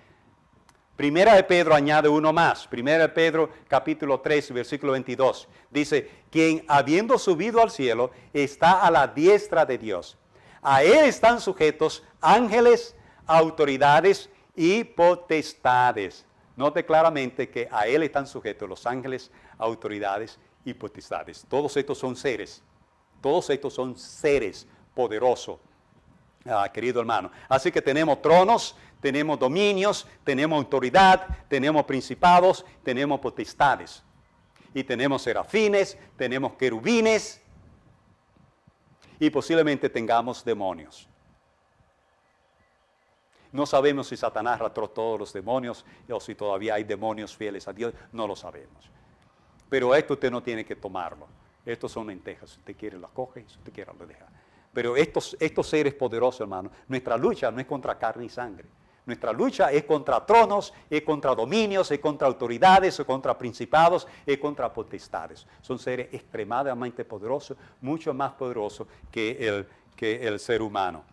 Primera de Pedro añade uno más. Primera de Pedro capítulo 3, versículo 22. Dice, quien habiendo subido al cielo está a la diestra de Dios. A Él están sujetos ángeles, autoridades y potestades. Note claramente que a Él están sujetos los ángeles, autoridades y potestades. Todos estos son seres. Todos estos son seres poderosos, querido hermano. Así que tenemos tronos, tenemos dominios, tenemos autoridad, tenemos principados, tenemos potestades. Y tenemos serafines, tenemos querubines y posiblemente tengamos demonios. No sabemos si Satanás arrastró todos los demonios o si todavía hay demonios fieles a Dios, no lo sabemos. Pero esto usted no tiene que tomarlo. Estos son lentejas, si usted quiere las coge, si usted quiere las deja. Pero estos seres poderosos, hermano, nuestra lucha no es contra carne y sangre. Nuestra lucha es contra tronos, es contra dominios, es contra autoridades, es contra principados, es contra potestades. Son seres extremadamente poderosos, mucho más poderosos que el ser humano.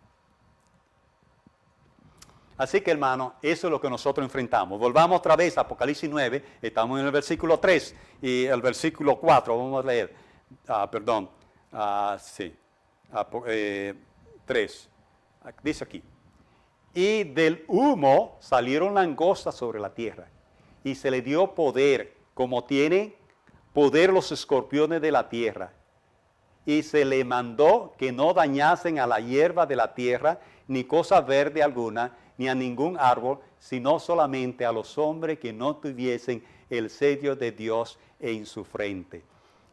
Así que, hermano, eso es lo que nosotros enfrentamos. Volvamos otra vez a Apocalipsis 9, estamos en el versículo 3 y el versículo 4, vamos a leer. 3. Dice aquí. Y del humo salieron langostas sobre la tierra, y se le dio poder, como tienen poder los escorpiones de la tierra. Y se le mandó que no dañasen a la hierba de la tierra, ni cosa verde alguna, ni a ningún árbol, sino solamente a los hombres que no tuviesen el sello de Dios en su frente.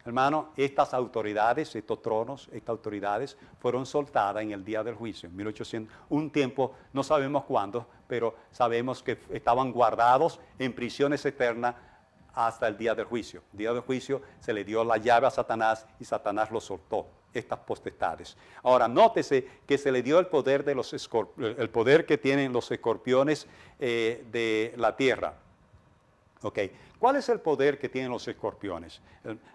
Hermano, estas autoridades, estos tronos, estas autoridades fueron soltadas en el día del juicio, en 1800, un tiempo, no sabemos cuándo, pero sabemos que estaban guardados en prisiones eternas hasta el día del juicio. El día del juicio se le dio la llave a Satanás y Satanás lo soltó, estas potestades. Ahora, nótese que se le dio el poder, el poder que tienen los escorpiones de la tierra. Okay. ¿Cuál es el poder que tienen los escorpiones?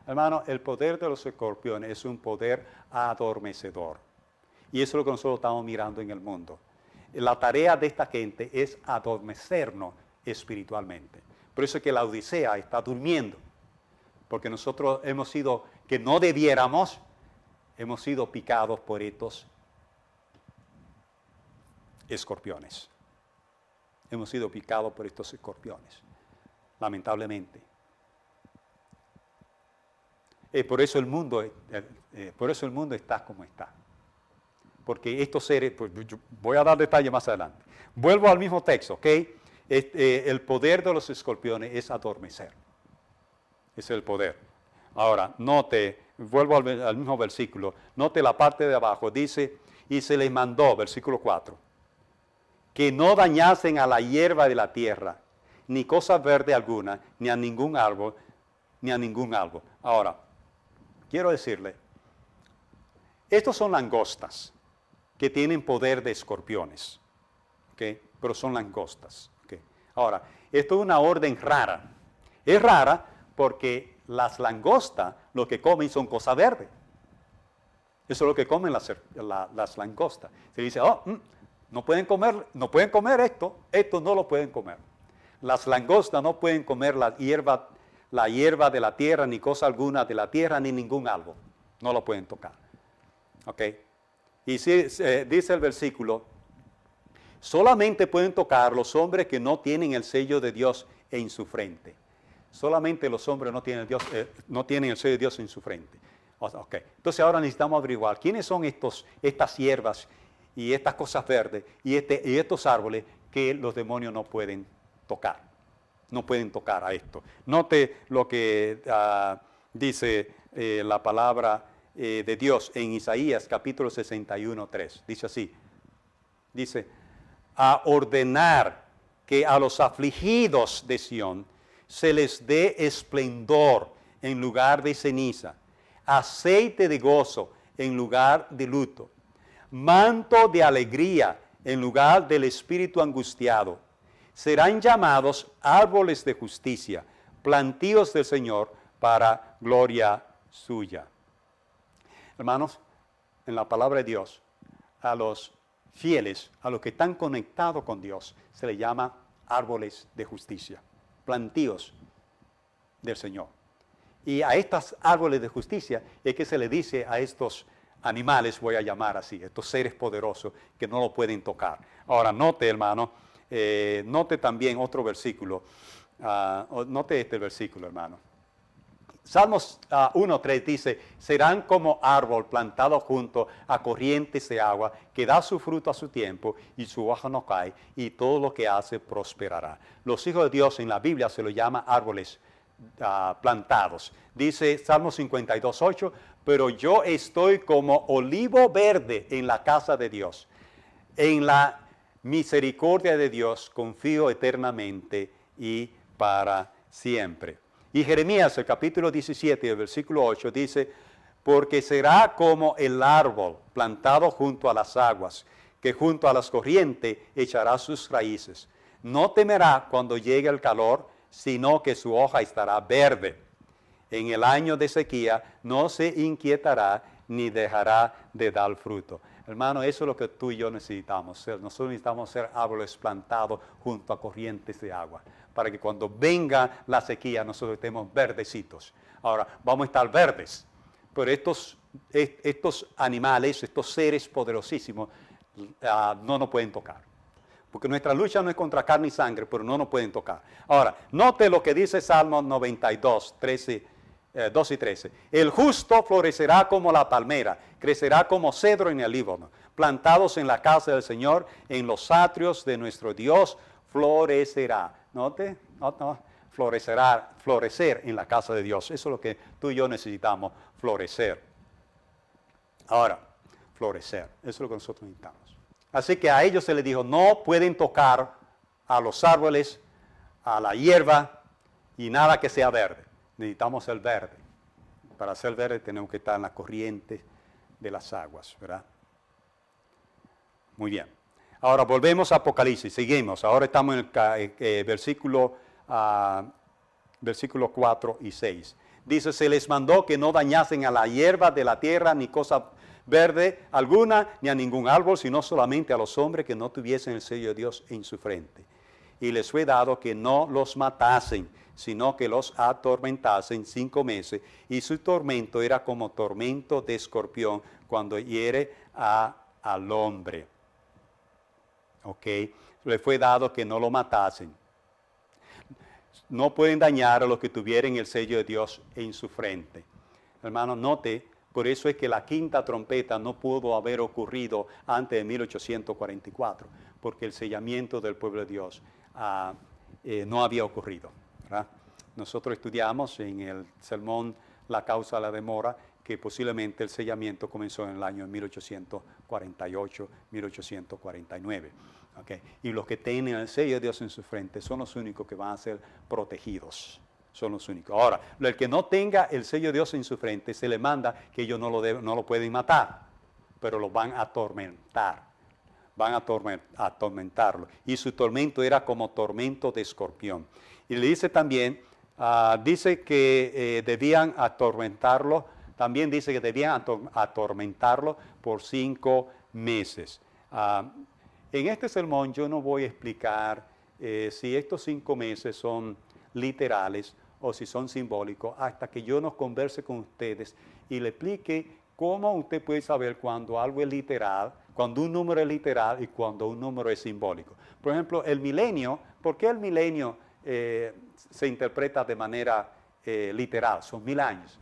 Hermano, el poder de los escorpiones es un poder adormecedor. Y eso es lo que nosotros estamos mirando en el mundo. La tarea de esta gente es adormecernos espiritualmente. Por eso es que la Odisea está durmiendo. Porque nosotros hemos sido, que no debiéramos, hemos sido picados por estos escorpiones. Hemos sido picados por estos escorpiones. Lamentablemente. Por eso el mundo está como está. Porque estos seres, pues, yo voy a dar detalles más adelante. Vuelvo al mismo texto, ¿ok? El poder de los escorpiones es adormecer. Es el poder. Ahora, note, vuelvo al mismo versículo, note la parte de abajo, dice, y se les mandó, versículo 4, que no dañasen a la hierba de la tierra, ni cosa verde alguna, ni a ningún árbol, ni a ningún árbol. Ahora, quiero decirle, estos son langostas que tienen poder de escorpiones, ¿okay? Pero son langostas. ¿Okay? Ahora, esto es una orden rara. Es rara porque las langostas lo que comen son cosas verdes. Eso es lo que comen las langostas. Se dice, no pueden comer esto no lo pueden comer. Las langostas no pueden comer la hierba de la tierra, ni cosa alguna de la tierra, ni ningún árbol. No lo pueden tocar. ¿Ok? Y dice el versículo, solamente pueden tocar los hombres que no tienen el sello de Dios en su frente. Solamente los hombres no tienen el sello de Dios en su frente. Okay. Entonces ahora necesitamos averiguar quiénes son estas hierbas y estas cosas verdes y estos árboles que los demonios no pueden tocar. No pueden tocar a esto. Note lo que dice la palabra de Dios en Isaías capítulo 61:3. Dice así. Dice, a ordenar que a los afligidos de Sión se les dé esplendor en lugar de ceniza, aceite de gozo en lugar de luto, manto de alegría en lugar del espíritu angustiado. Serán llamados árboles de justicia, plantíos del Señor para gloria suya. Hermanos, en la palabra de Dios, a los fieles, a los que están conectados con Dios, se les llama árboles de justicia, plantíos del Señor. Y a estos árboles de justicia es que se le dice a estos animales, voy a llamar así, estos seres poderosos que no lo pueden tocar. Ahora, note, hermano, note también otro versículo. Note este versículo, hermano. Salmos 1:3 dice, serán como árbol plantado junto a corrientes de agua, que da su fruto a su tiempo y su hoja no cae, y todo lo que hace prosperará. Los hijos de Dios en la Biblia se los llama árboles plantados. Dice Salmo 52:8, pero yo estoy como olivo verde en la casa de Dios. En la misericordia de Dios confío eternamente y para siempre. Y Jeremías, el capítulo 17, el versículo 8, dice, porque será como el árbol plantado junto a las aguas, que junto a las corrientes echará sus raíces. No temerá cuando llegue el calor, sino que su hoja estará verde. En el año de sequía no se inquietará ni dejará de dar fruto. Hermano, eso es lo que tú y yo necesitamos ser. Nosotros necesitamos ser árboles plantados junto a corrientes de agua, para que cuando venga la sequía nosotros estemos verdecitos. Ahora, vamos a estar verdes, pero estos animales, estos seres poderosísimos, no nos pueden tocar. Porque nuestra lucha no es contra carne y sangre, pero no nos pueden tocar. Ahora, note lo que dice Salmo 92, 2 y 13. El justo florecerá como la palmera, crecerá como cedro en el Líbano, plantados en la casa del Señor, en los atrios de nuestro Dios, florecerá. Note, florecer en la casa de Dios. Eso es lo que tú y yo necesitamos, florecer. Ahora, florecer, eso es lo que nosotros necesitamos. Así que a ellos se les dijo, no pueden tocar a los árboles, a la hierba y nada que sea verde. Necesitamos el verde. Para ser verde tenemos que estar en la corriente de las aguas, ¿verdad? Muy bien. Ahora volvemos a Apocalipsis, seguimos. Ahora estamos en el versículo 4 y 6. Dice, se les mandó que no dañasen a la hierba de la tierra ni cosa verde alguna, ni a ningún árbol, sino solamente a los hombres que no tuviesen el sello de Dios en su frente. Y les fue dado que no los matasen, sino que los atormentasen 5 meses, y su tormento era como tormento de escorpión cuando hiere al hombre. Ok, le fue dado que no lo matasen. No pueden dañar a los que tuvieran el sello de Dios en su frente. Hermano, note, por eso es que la quinta trompeta no pudo haber ocurrido antes de 1844, porque el sellamiento del pueblo de Dios no había ocurrido, ¿verdad? Nosotros estudiamos en el sermón La causa de la demora que posiblemente el sellamiento comenzó en el año 1848, 1849. ¿Okay? Y los que tienen el sello de Dios en su frente son los únicos que van a ser protegidos. Son los únicos. Ahora, el que no tenga el sello de Dios en su frente, se le manda que ellos no lo pueden matar, pero lo van a atormentar. Van a atormentarlo. Y su tormento era como tormento de escorpión. Y le dice también, dice que debían atormentarlo, también dice que debían atormentarlo por 5 meses. En este sermón yo no voy a explicar si estos 5 meses son literales o si son simbólicos, hasta que yo nos converse con ustedes y le explique cómo usted puede saber cuando algo es literal, cuando un número es literal y cuando un número es simbólico. Por ejemplo, el milenio, ¿por qué el milenio se interpreta de manera literal? Son 1000 años.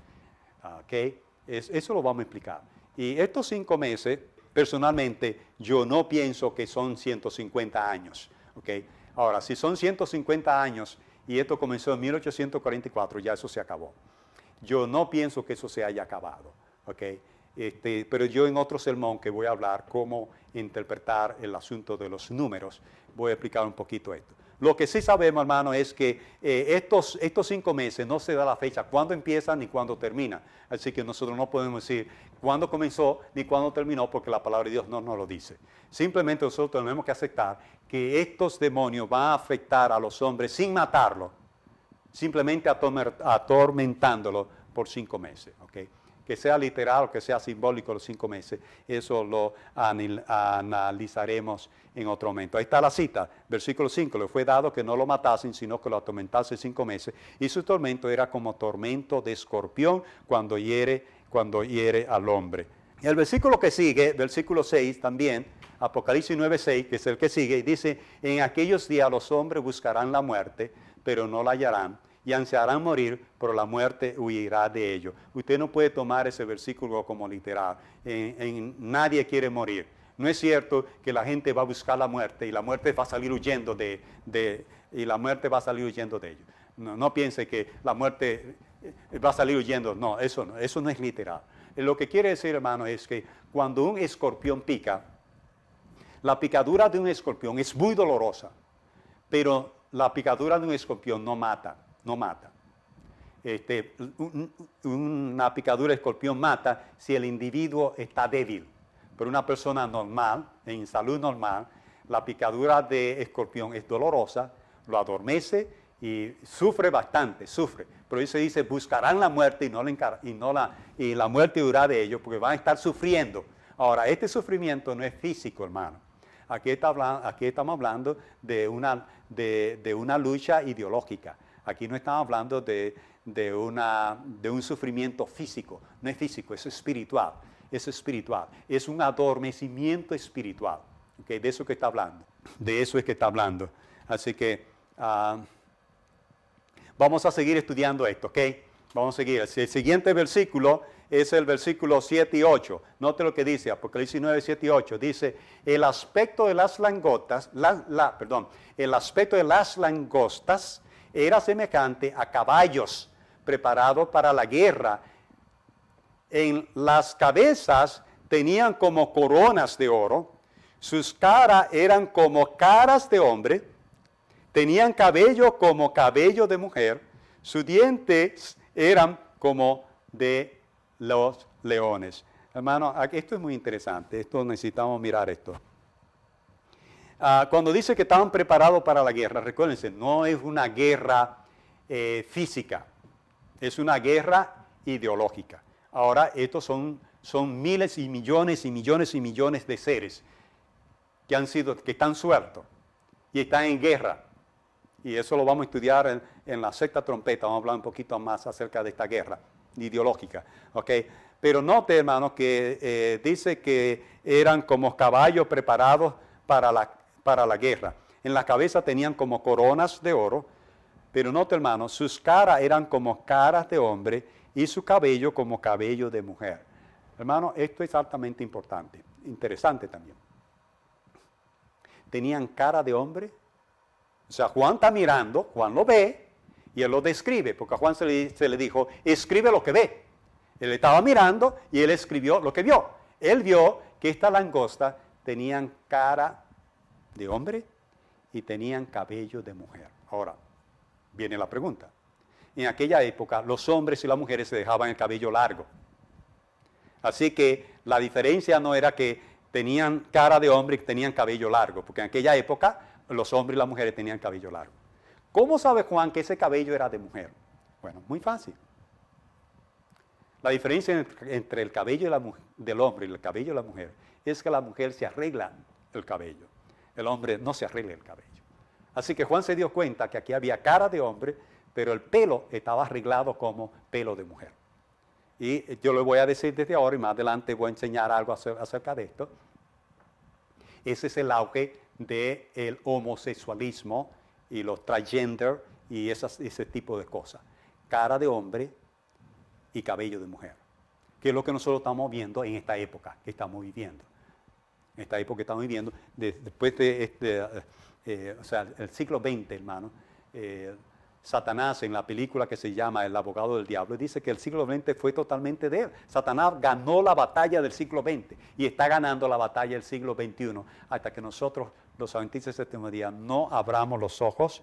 ¿Okay? Eso lo vamos a explicar. Y estos 5 meses, personalmente, yo no pienso que son 150 años. ¿Okay? Ahora, si son 150 años y esto comenzó en 1844, ya eso se acabó. Yo no pienso que eso se haya acabado. ¿Okay? Pero yo en otro sermón que voy a hablar cómo interpretar el asunto de los números, voy a explicar un poquito esto. Lo que sí sabemos, hermano, es que estos 5 meses no se da la fecha cuándo empieza ni cuándo termina. Así que nosotros no podemos decir cuándo comenzó ni cuándo terminó porque la palabra de Dios no nos lo dice. Simplemente nosotros tenemos que aceptar que estos demonios van a afectar a los hombres sin matarlos, simplemente atormentándolo por 5 meses. ¿Okay? Que sea literal o que sea simbólico los 5 meses, eso lo analizaremos en otro momento. Ahí está la cita, versículo 5, le fue dado que no lo matasen, sino que lo atormentase 5 meses, y su tormento era como tormento de escorpión cuando hiere al hombre. Y el versículo que sigue, versículo 6 también, Apocalipsis 9:6, que es el que sigue, y dice, en aquellos días los hombres buscarán la muerte, pero no la hallarán, y ansiarán morir, pero la muerte huirá de ellos. Usted no puede tomar ese versículo como literal. Nadie quiere morir. No es cierto que la gente va a buscar la muerte y la muerte va a salir huyendo de ellos. No piense que la muerte va a salir huyendo. No, eso no es literal. Lo que quiere decir, hermano, es que cuando un escorpión pica, la picadura de un escorpión es muy dolorosa, pero la picadura de un escorpión no mata. Una picadura de escorpión mata si el individuo está débil. Pero una persona normal, en salud normal, la picadura de escorpión es dolorosa, lo adormece y sufre bastante, sufre. Pero ahí se dice, buscarán la muerte y la muerte huirá de ellos porque van a estar sufriendo. Ahora, este sufrimiento no es físico, hermano. Aquí estamos hablando de una lucha ideológica. Aquí no estamos hablando de un sufrimiento físico. No es físico, es espiritual. Es espiritual. Es un adormecimiento espiritual. ¿Okay? De eso que está hablando. De eso es que está hablando. Así que vamos a seguir estudiando esto. ¿Ok? Vamos a seguir. El siguiente versículo es el versículo 7 y 8. Note lo que dice, Apocalipsis 9, 7 y 8. Dice, el aspecto de las langostas, el aspecto de las langostas era semejante a caballos preparados para la guerra. En las cabezas tenían como coronas de oro, sus caras eran como caras de hombre, tenían cabello como cabello de mujer, sus dientes eran como de los leones. Hermano, esto es muy interesante, esto necesitamos mirar esto. Cuando dice que estaban preparados para la guerra, recuérdense, no es una guerra física, es una guerra ideológica. Ahora, estos son miles y millones y millones y millones de seres que están sueltos y están en guerra. Y eso lo vamos a estudiar en la sexta trompeta, vamos a hablar un poquito más acerca de esta guerra ideológica. ¿Okay? Pero note, hermano, que dice que eran como caballos preparados para la guerra. En la cabeza tenían como coronas de oro, pero note, hermano, sus caras eran como caras de hombre y su cabello como cabello de mujer. Hermano, esto es altamente importante, interesante también. Tenían cara de hombre. O sea, Juan está mirando, Juan lo ve, Y él lo describe, porque a Juan se le dijo, escribe lo que ve. Él estaba mirando y él escribió lo que vio. Él vio que estas langostas tenían cara de hombre y tenían cabello de mujer. Ahora, viene la pregunta. En aquella época, los hombres y las mujeres se dejaban el cabello largo. Así que la diferencia no era que tenían cara de hombre y tenían cabello largo, porque en aquella época los hombres y las mujeres tenían cabello largo. ¿Cómo sabe Juan que ese cabello era de mujer? Bueno, muy fácil. La diferencia entre el cabello del hombre y el cabello de la mujer es que la mujer se arregla el cabello. El hombre no se arregla el cabello. Así que Juan se dio cuenta que aquí había cara de hombre, pero el pelo estaba arreglado como pelo de mujer. Y yo le voy a decir desde ahora y más adelante voy a enseñar algo acerca de esto. Ese es el auge del homosexualismo y los transgender y ese tipo de cosas. Cara de hombre y cabello de mujer. Que es lo que nosotros estamos viendo en esta época que estamos viviendo. En esta época que estamos viviendo, después de el siglo XX, hermano, Satanás en la película que se llama El abogado del diablo, dice que el siglo XX fue totalmente de él. Satanás ganó la batalla del siglo XX y está ganando la batalla del siglo XXI hasta que nosotros, los adventistas del séptimo día, no abramos los ojos.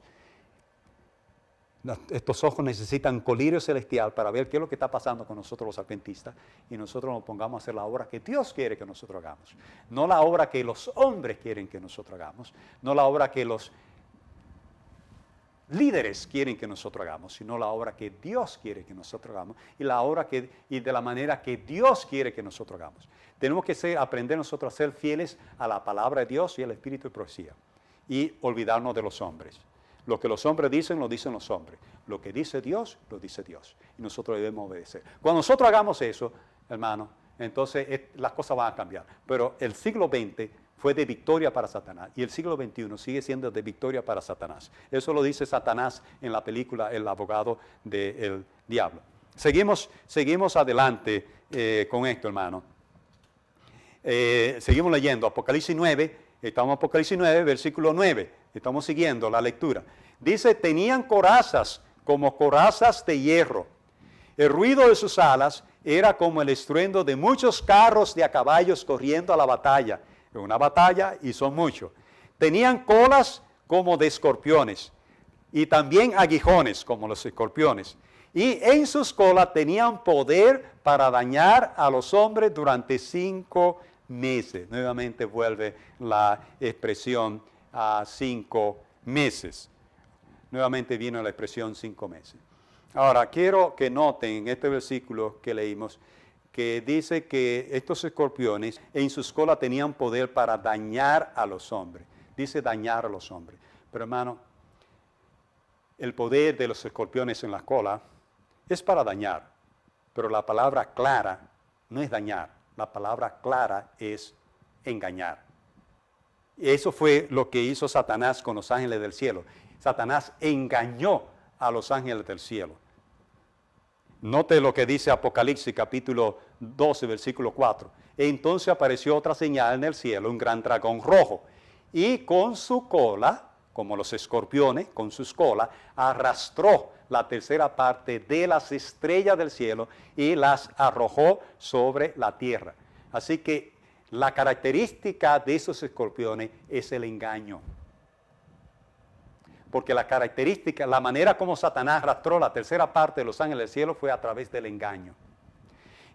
Estos ojos necesitan colirio celestial para ver qué es lo que está pasando con nosotros los adventistas y nosotros nos pongamos a hacer la obra que Dios quiere que nosotros hagamos. No la obra que los hombres quieren que nosotros hagamos, no la obra que los líderes quieren que nosotros hagamos, sino la obra que Dios quiere que nosotros hagamos y de la manera que Dios quiere que nosotros hagamos. Tenemos que aprender nosotros a ser fieles a la palabra de Dios y al espíritu de profecía y olvidarnos de los hombres. Lo que los hombres dicen, lo dicen los hombres. Lo que dice Dios, lo dice Dios. Y nosotros debemos obedecer. Cuando nosotros hagamos eso, hermano, entonces las cosas van a cambiar. Pero el siglo XX fue de victoria para Satanás. Y el siglo XXI sigue siendo de victoria para Satanás. Eso lo dice Satanás en la película El abogado del diablo. Seguimos adelante con esto, hermano. Seguimos leyendo Apocalipsis 9. Estamos en Apocalipsis 9, versículo 9. Estamos siguiendo la lectura. Dice, tenían corazas como corazas de hierro. El ruido de sus alas era como el estruendo de muchos carros de a caballos corriendo a la batalla. Es una batalla y son muchos. Tenían colas como de escorpiones y también aguijones como los escorpiones. Y en sus colas tenían poder para dañar a los hombres durante 5 meses. Nuevamente vuelve la expresión a 5 meses. Nuevamente vino la expresión 5 meses. Ahora, quiero que noten en este versículo que leímos que dice que estos escorpiones en sus colas tenían poder para dañar a los hombres. Dice dañar a los hombres. Pero hermano, el poder de los escorpiones en la cola es para dañar. Pero la palabra clara no es dañar. La palabra clara es engañar. Eso fue lo que hizo Satanás con los ángeles del cielo. Satanás engañó a los ángeles del cielo. Note lo que dice Apocalipsis capítulo 12, versículo 4. Entonces apareció otra señal en el cielo, un gran dragón rojo. Y con su cola, como los escorpiones, con sus colas, arrastró la tercera parte de las estrellas del cielo y las arrojó sobre la tierra. Así que la característica de esos escorpiones es el engaño. Porque la manera como Satanás arrastró la tercera parte de los ángeles del cielo fue a través del engaño.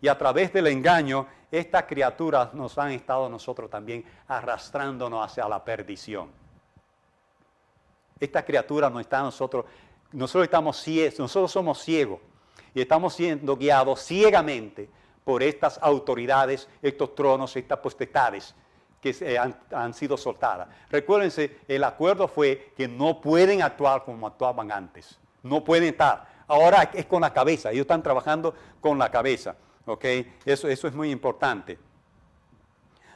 Y a través del engaño, estas criaturas nos han estado nosotros también arrastrándonos hacia la perdición. Estas criaturas nos están nosotros somos ciegos y estamos siendo guiados ciegamente por estas autoridades, estos tronos, estas potestades que han sido soltadas. Recuérdense, el acuerdo fue que no pueden actuar como actuaban antes. No pueden estar. Ahora es con la cabeza. Ellos están trabajando con la cabeza. ¿Ok? Eso es muy importante.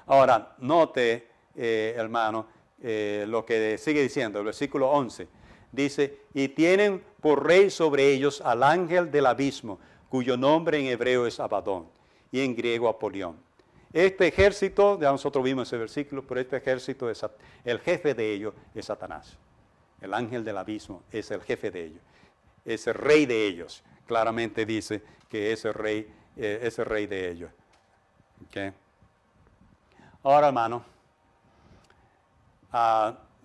Ahora, note, hermano, lo que sigue diciendo, el versículo 11. Dice, y tienen por rey sobre ellos al ángel del abismo, cuyo nombre en hebreo es Abadón y en griego Apolión. Este ejército, ya nosotros vimos ese versículo, pero este ejército, el jefe de ellos es Satanás. El ángel del abismo es el jefe de ellos. es el rey de ellos. Claramente dice que es el rey de ellos. ¿Okay? Ahora, hermano,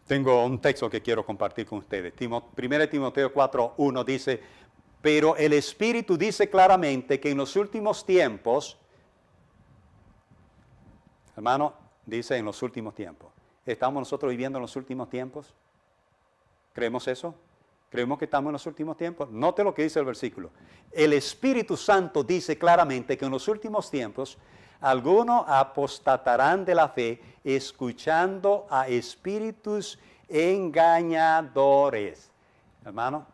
tengo un texto que quiero compartir con ustedes. 1 Timoteo 4:1 dice, pero el Espíritu dice claramente que en los últimos tiempos, hermano, dice en los últimos tiempos. ¿Estamos nosotros viviendo en los últimos tiempos? ¿Creemos eso? ¿Creemos que estamos en los últimos tiempos? Note lo que dice el versículo. El Espíritu Santo dice claramente que en los últimos tiempos algunos apostatarán de la fe escuchando a espíritus engañadores. Hermano,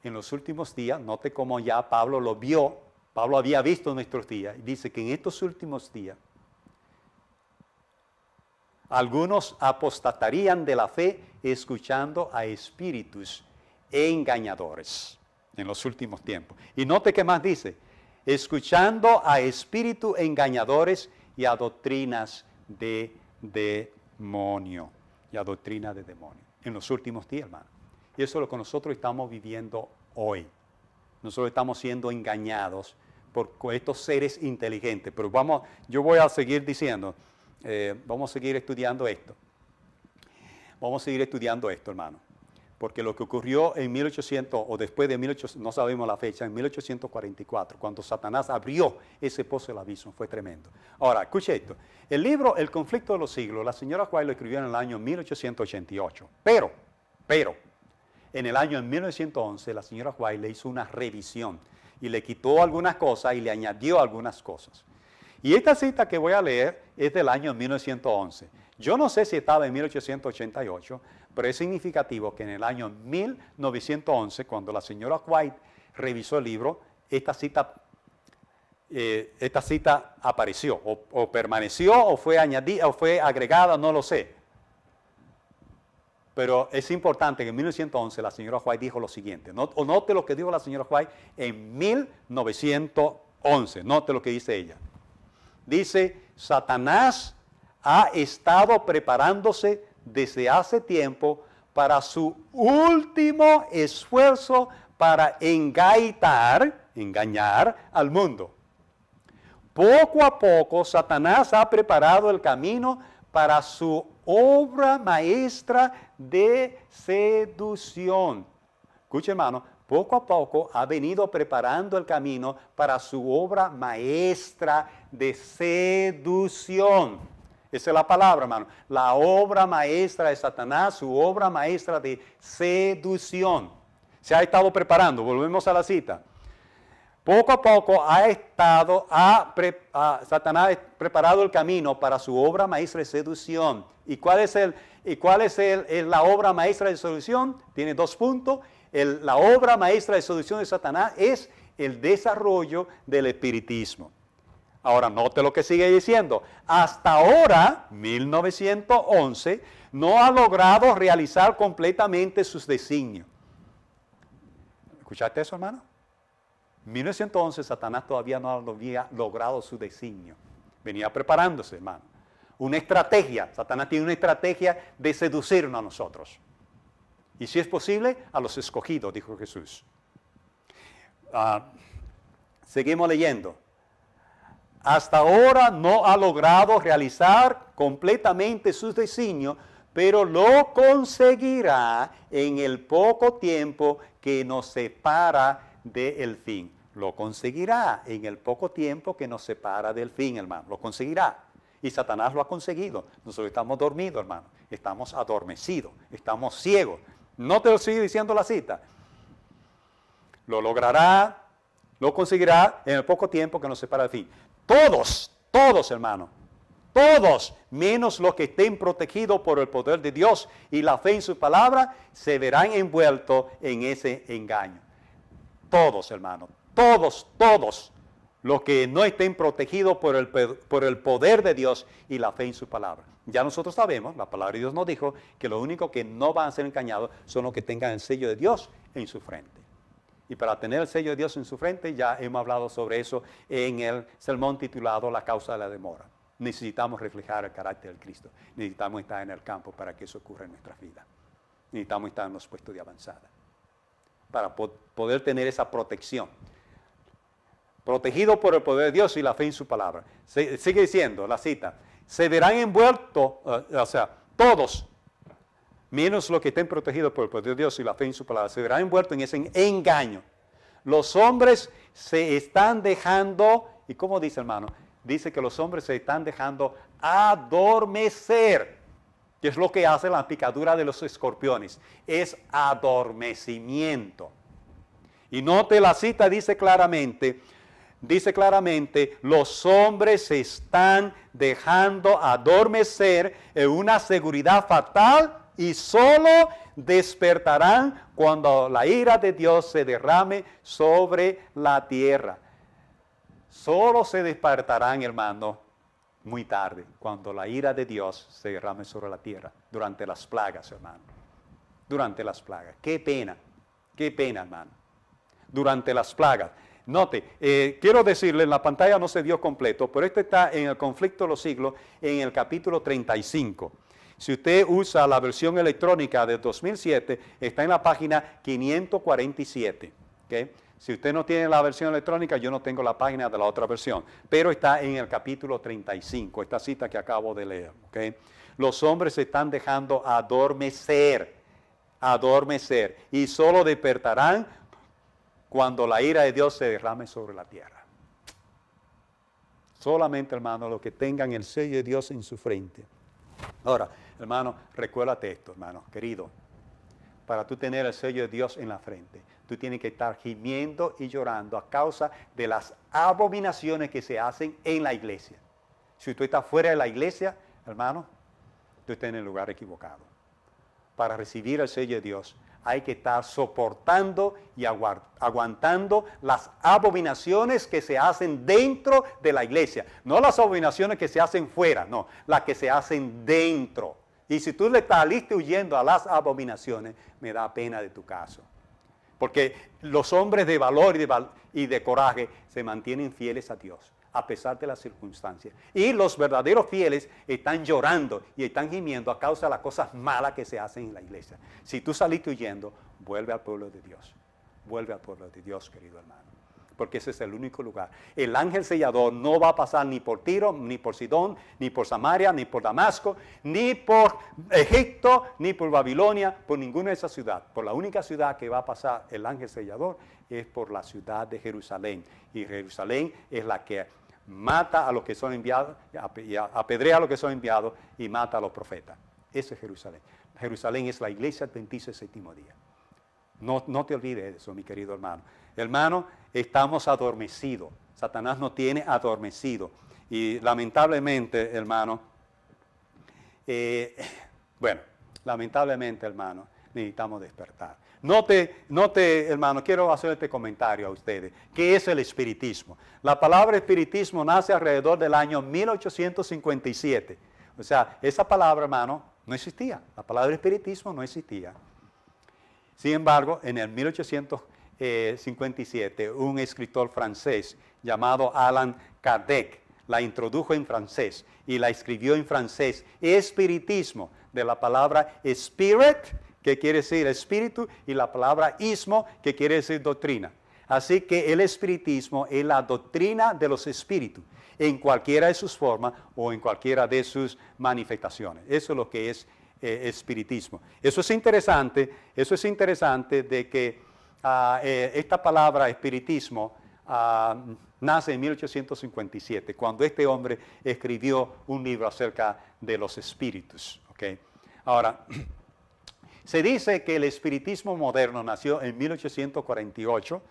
en los últimos días, note cómo ya Pablo lo vio, Pablo había visto nuestros días, y dice que en estos últimos días algunos apostatarían de la fe escuchando a espíritus engañadores en los últimos tiempos. Y note qué más dice, escuchando a espíritus engañadores y a doctrinas de demonio. En los últimos días, hermano. Y eso es lo que nosotros estamos viviendo hoy. Nosotros estamos siendo engañados por estos seres inteligentes. Pero yo voy a seguir diciendo, vamos a seguir estudiando esto. Vamos a seguir estudiando esto, hermano. Porque lo que ocurrió en 1800, o después de 1800, no sabemos la fecha, en 1844, cuando Satanás abrió ese pozo del abismo, fue tremendo. Ahora, escuche esto. El libro El conflicto de los siglos, la señora White lo escribió en el año 1888. Pero, en el año 1911, la señora White le hizo una revisión y le quitó algunas cosas y le añadió algunas cosas. Y esta cita que voy a leer es del año 1911. Yo no sé si estaba en 1888, pero es significativo que en el año 1911, cuando la señora White revisó el libro, esta cita apareció, o permaneció, o fue añadida, o fue agregada, no lo sé. Pero es importante que en 1911 la señora White dijo lo siguiente. Note lo que dijo la señora White en 1911. Note lo que dice ella. Dice, Satanás ha estado preparándose desde hace tiempo para su último esfuerzo para engañar al mundo. Poco a poco, Satanás ha preparado el camino para su obra maestra de seducción. Escuche, hermano, poco a poco ha venido preparando el camino para su obra maestra de seducción. Esa es la palabra, hermano. La obra maestra de Satanás, su obra maestra de seducción. Se ha estado preparando. Volvemos a la cita. Poco a poco Satanás ha preparado el camino para su obra maestra de seducción. ¿Y cuál es la obra maestra de seducción? Tiene 2 puntos. La obra maestra de seducción de Satanás es el desarrollo del espiritismo. Ahora, note lo que sigue diciendo. Hasta ahora, 1911, no ha logrado realizar completamente sus designios. ¿Escuchaste eso, hermano? 1911, Satanás todavía no había logrado su designio. Venía preparándose, hermano. Una estrategia. Satanás tiene una estrategia de seducirnos a nosotros. Y si es posible, a los escogidos, dijo Jesús. Seguimos leyendo. Hasta ahora no ha logrado realizar completamente sus designios, pero lo conseguirá en el poco tiempo que nos separa del fin. Lo conseguirá en el poco tiempo que nos separa del fin, hermano. Lo conseguirá. Y Satanás lo ha conseguido. Nosotros estamos dormidos, hermano. Estamos adormecidos. Estamos ciegos. No te lo sigue diciendo la cita. Lo logrará, lo conseguirá en el poco tiempo que nos separa del fin. Todos, hermano. Todos, menos los que estén protegidos por el poder de Dios y la fe en su palabra, se verán envueltos en ese engaño. Todos, hermano. Todos los que no estén protegidos por el poder de Dios y la fe en su palabra. Ya nosotros sabemos, la palabra de Dios nos dijo, que lo único que no van a ser engañados son los que tengan el sello de Dios en su frente. Y para tener el sello de Dios en su frente, ya hemos hablado sobre eso en el sermón titulado La causa de la demora. Necesitamos reflejar el carácter del Cristo. Necesitamos estar en el campo para que eso ocurra en nuestras vidas. Necesitamos estar en los puestos de avanzada. para poder tener esa protección. Protegido por el poder de Dios y la fe en su palabra. Sigue diciendo la cita, se verán envueltos, todos, menos los que estén protegidos por el poder de Dios y la fe en su palabra, se verán envueltos en ese engaño. Los hombres se están dejando, ¿y cómo dice, hermano? Dice que los hombres se están dejando adormecer, que es lo que hace la picadura de los escorpiones, es adormecimiento. Y note la cita, dice claramente, los hombres se están dejando adormecer en una seguridad fatal y solo despertarán cuando la ira de Dios se derrame sobre la tierra. Solo se despertarán, hermano, muy tarde, cuando la ira de Dios se derrame sobre la tierra, durante las plagas, hermano. Durante las plagas. Qué pena, hermano. Durante las plagas. Note, quiero decirle, en la pantalla no se vio completo, pero esto está en el conflicto de los siglos, en el capítulo 35. Si usted usa la versión electrónica de 2007, está en la página 547. ¿Okay? Si usted no tiene la versión electrónica, yo no tengo la página de la otra versión, pero está en el capítulo 35, esta cita que acabo de leer. ¿Okay? Los hombres se están dejando adormecer, y solo despertarán cuando la ira de Dios se derrame sobre la tierra. Solamente, hermano, los que tengan el sello de Dios en su frente. Ahora, hermano, recuérdate esto, hermano, querido. Para tú tener el sello de Dios en la frente, tú tienes que estar gimiendo y llorando a causa de las abominaciones que se hacen en la iglesia. Si tú estás fuera de la iglesia, hermano, tú estás en el lugar equivocado. Para recibir el sello de Dios, hay que estar soportando y aguantando las abominaciones que se hacen dentro de la iglesia. No las abominaciones que se hacen fuera, no, las que se hacen dentro. Y si tú le saliste huyendo a las abominaciones, me da pena de tu caso. Porque los hombres de valor y de coraje se mantienen fieles a Dios, a pesar de las circunstancias. Y los verdaderos fieles están llorando y están gimiendo a causa de las cosas malas que se hacen en la iglesia. Si tú saliste huyendo, vuelve al pueblo de Dios. Vuelve al pueblo de Dios, querido hermano. Porque ese es el único lugar. El ángel sellador no va a pasar ni por Tiro, ni por Sidón, ni por Samaria, ni por Damasco, ni por Egipto, ni por Babilonia, por ninguna de esas ciudades. Por la única ciudad que va a pasar el ángel sellador es por la ciudad de Jerusalén. Y Jerusalén es la que mata a los que son enviados, apedrea a los que son enviados y mata a los profetas. Ese es Jerusalén. Jerusalén es la iglesia adventista del séptimo día. No te olvides de eso, mi querido hermano. Hermano, estamos adormecidos. Satanás nos tiene adormecidos. Y lamentablemente, hermano, lamentablemente, hermano, necesitamos despertar. Note, hermano, quiero hacer este comentario a ustedes. ¿Qué es el espiritismo? La palabra espiritismo nace alrededor del año 1857. O sea, esa palabra, hermano, no existía. La palabra espiritismo no existía. Sin embargo, en el 1857, un escritor francés llamado Allan Kardec la introdujo en francés y la escribió en francés. Espiritismo, de la palabra spirit, que quiere decir espíritu, y la palabra ismo, que quiere decir doctrina. Así que el espiritismo es la doctrina de los espíritus, en cualquiera de sus formas o en cualquiera de sus manifestaciones. Eso es lo que es espiritismo. Eso es interesante de que esta palabra espiritismo nace en 1857, cuando este hombre escribió un libro acerca de los espíritus. ¿Okay? Ahora, se dice que el espiritismo moderno nació en 1848.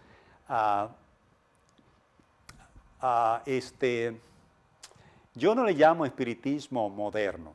Yo no le llamo espiritismo moderno.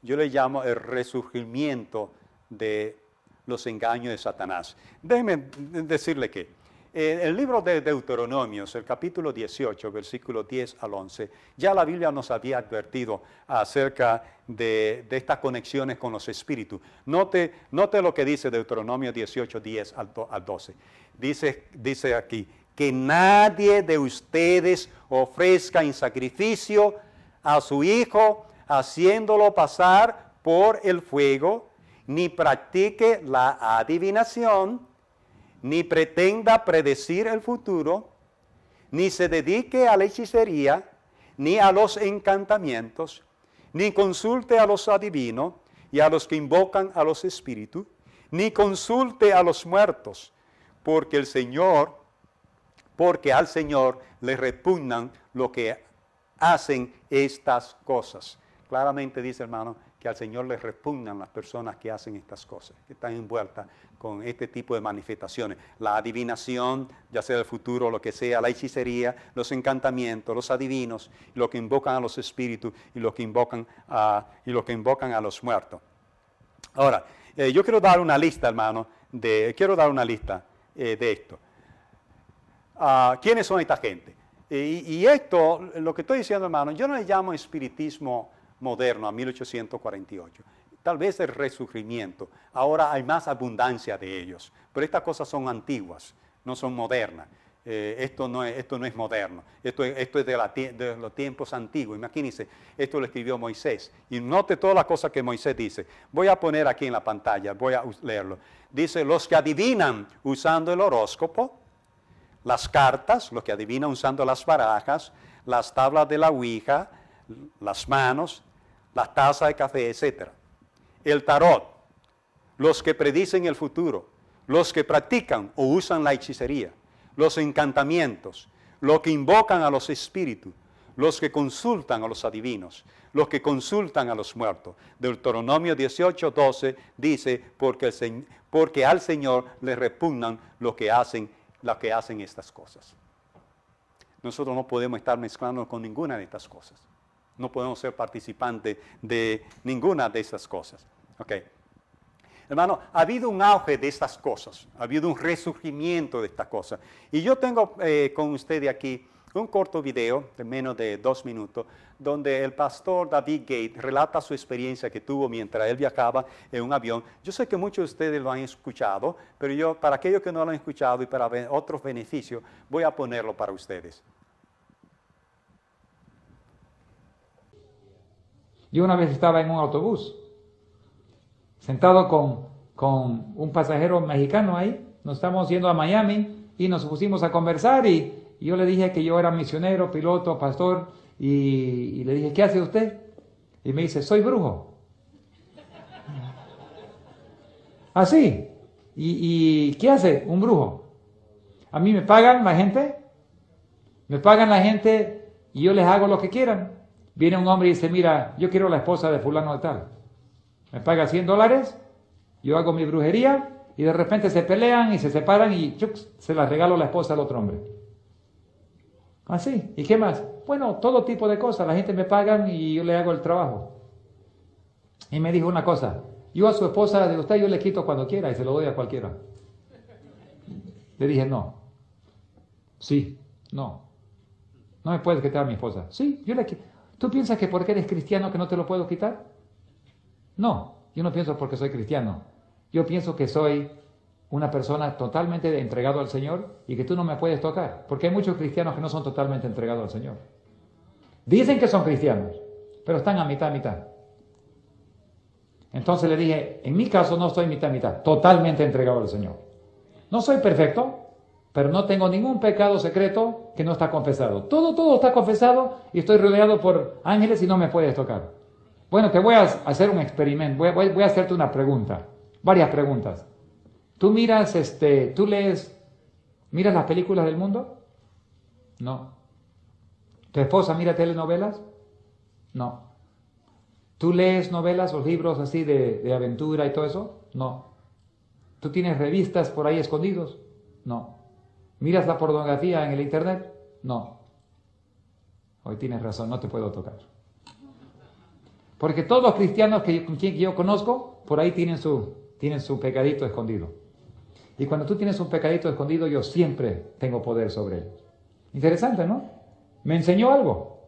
Yo le llamo el resurgimiento de los engaños de Satanás. Déjeme decirle que el libro de Deuteronomios, el capítulo 18, versículos 10 al 11, ya la Biblia nos había advertido acerca de estas conexiones con los espíritus. Note lo que dice Deuteronomio 18, 10 al 12. Dice aquí, que nadie de ustedes ofrezca en sacrificio a su hijo, haciéndolo pasar por el fuego, ni practique la adivinación, ni pretenda predecir el futuro, ni se dedique a la hechicería, ni a los encantamientos, ni consulte a los adivinos y a los que invocan a los espíritus, ni consulte a los muertos, porque al Señor le repugnan lo que hacen estas cosas. Claramente dice, hermano, que al Señor le repugnan las personas que hacen estas cosas, que están envueltas con este tipo de manifestaciones. La adivinación, ya sea del futuro, lo que sea, la hechicería, los encantamientos, los adivinos, lo que invocan a los espíritus y lo que invocan a los muertos. Ahora, yo quiero dar una lista, hermano, de esto. ¿Quiénes son esta gente? Y esto, lo que estoy diciendo, hermano, yo no le llamo espiritismo moderno a 1848. Tal vez el resurgimiento. Ahora hay más abundancia de ellos. Pero estas cosas son antiguas, no son modernas. Esto no es moderno. Esto es de los tiempos antiguos. Imagínense, esto lo escribió Moisés. Y note todas las cosas que Moisés dice. Voy a poner aquí en la pantalla, voy a leerlo. Dice, los que adivinan usando el horóscopo, las cartas, los que adivinan usando las barajas, las tablas de la ouija, las manos, las tazas de café, etc. El tarot, los que predicen el futuro, los que practican o usan la hechicería, los encantamientos, los que invocan a los espíritus, los que consultan a los adivinos, los que consultan a los muertos. Deuteronomio 18:12 dice, porque al Señor le repugnan lo que hacen estas cosas. Nosotros no podemos estar mezclándonos con ninguna de estas cosas. No podemos ser participantes de ninguna de estas cosas. Okay. Hermano, ha habido un auge de estas cosas, ha habido un resurgimiento de estas cosas. Y yo tengo con ustedes aquí un corto video de menos de 2 minutos, donde el pastor David Gate relata su experiencia que tuvo mientras él viajaba en un avión. Yo sé que muchos de ustedes lo han escuchado, pero yo, para aquellos que no lo han escuchado y para otros beneficios, voy a ponerlo para ustedes. Yo una vez estaba en un autobús, sentado con un pasajero mexicano ahí, nos estábamos yendo a Miami y nos pusimos a conversar y yo le dije que yo era misionero, piloto, pastor y le dije, ¿qué hace usted? Y me dice, soy brujo. ¿Ah, sí? ¿Y qué hace un brujo? A mí me pagan la gente y yo les hago lo que quieran. Viene un hombre y dice, mira, yo quiero la esposa de fulano de tal. Me paga $100, yo hago mi brujería y de repente se pelean y se separan y se la regalo a la esposa al otro hombre. ¿Así? ¿Y qué más? Bueno, todo tipo de cosas. La gente me pagan y yo le hago el trabajo. Y me dijo una cosa, yo a su esposa de usted yo le quito cuando quiera y se lo doy a cualquiera. Le dije, no. Sí, no. No me puedes quitar a mi esposa. Sí, yo le quito. ¿Tú piensas que porque eres cristiano que no te lo puedo quitar? No, yo no pienso porque soy cristiano. Yo pienso que soy una persona totalmente entregado al Señor y que tú no me puedes tocar. Porque hay muchos cristianos que no son totalmente entregados al Señor. Dicen que son cristianos, pero están a mitad, mitad. Entonces le dije, en mi caso no soy mitad, mitad, totalmente entregado al Señor. No soy perfecto, pero no tengo ningún pecado secreto que no está confesado. Todo está confesado y estoy rodeado por ángeles y no me puedes tocar. Bueno, te voy a hacer un experimento, voy a hacerte una pregunta, varias preguntas. ¿Tú miras las películas del mundo? No. ¿Tu esposa mira telenovelas? No. ¿Tú lees novelas o libros así de aventura y todo eso? No. ¿Tú tienes revistas por ahí escondidos? No. ¿Miras la pornografía en el internet? No. Hoy tienes razón, no te puedo tocar. Porque todos los cristianos que yo conozco, por ahí tienen su pecadito escondido. Y cuando tú tienes un pecadito escondido, yo siempre tengo poder sobre él. Interesante, ¿no? Me enseñó algo.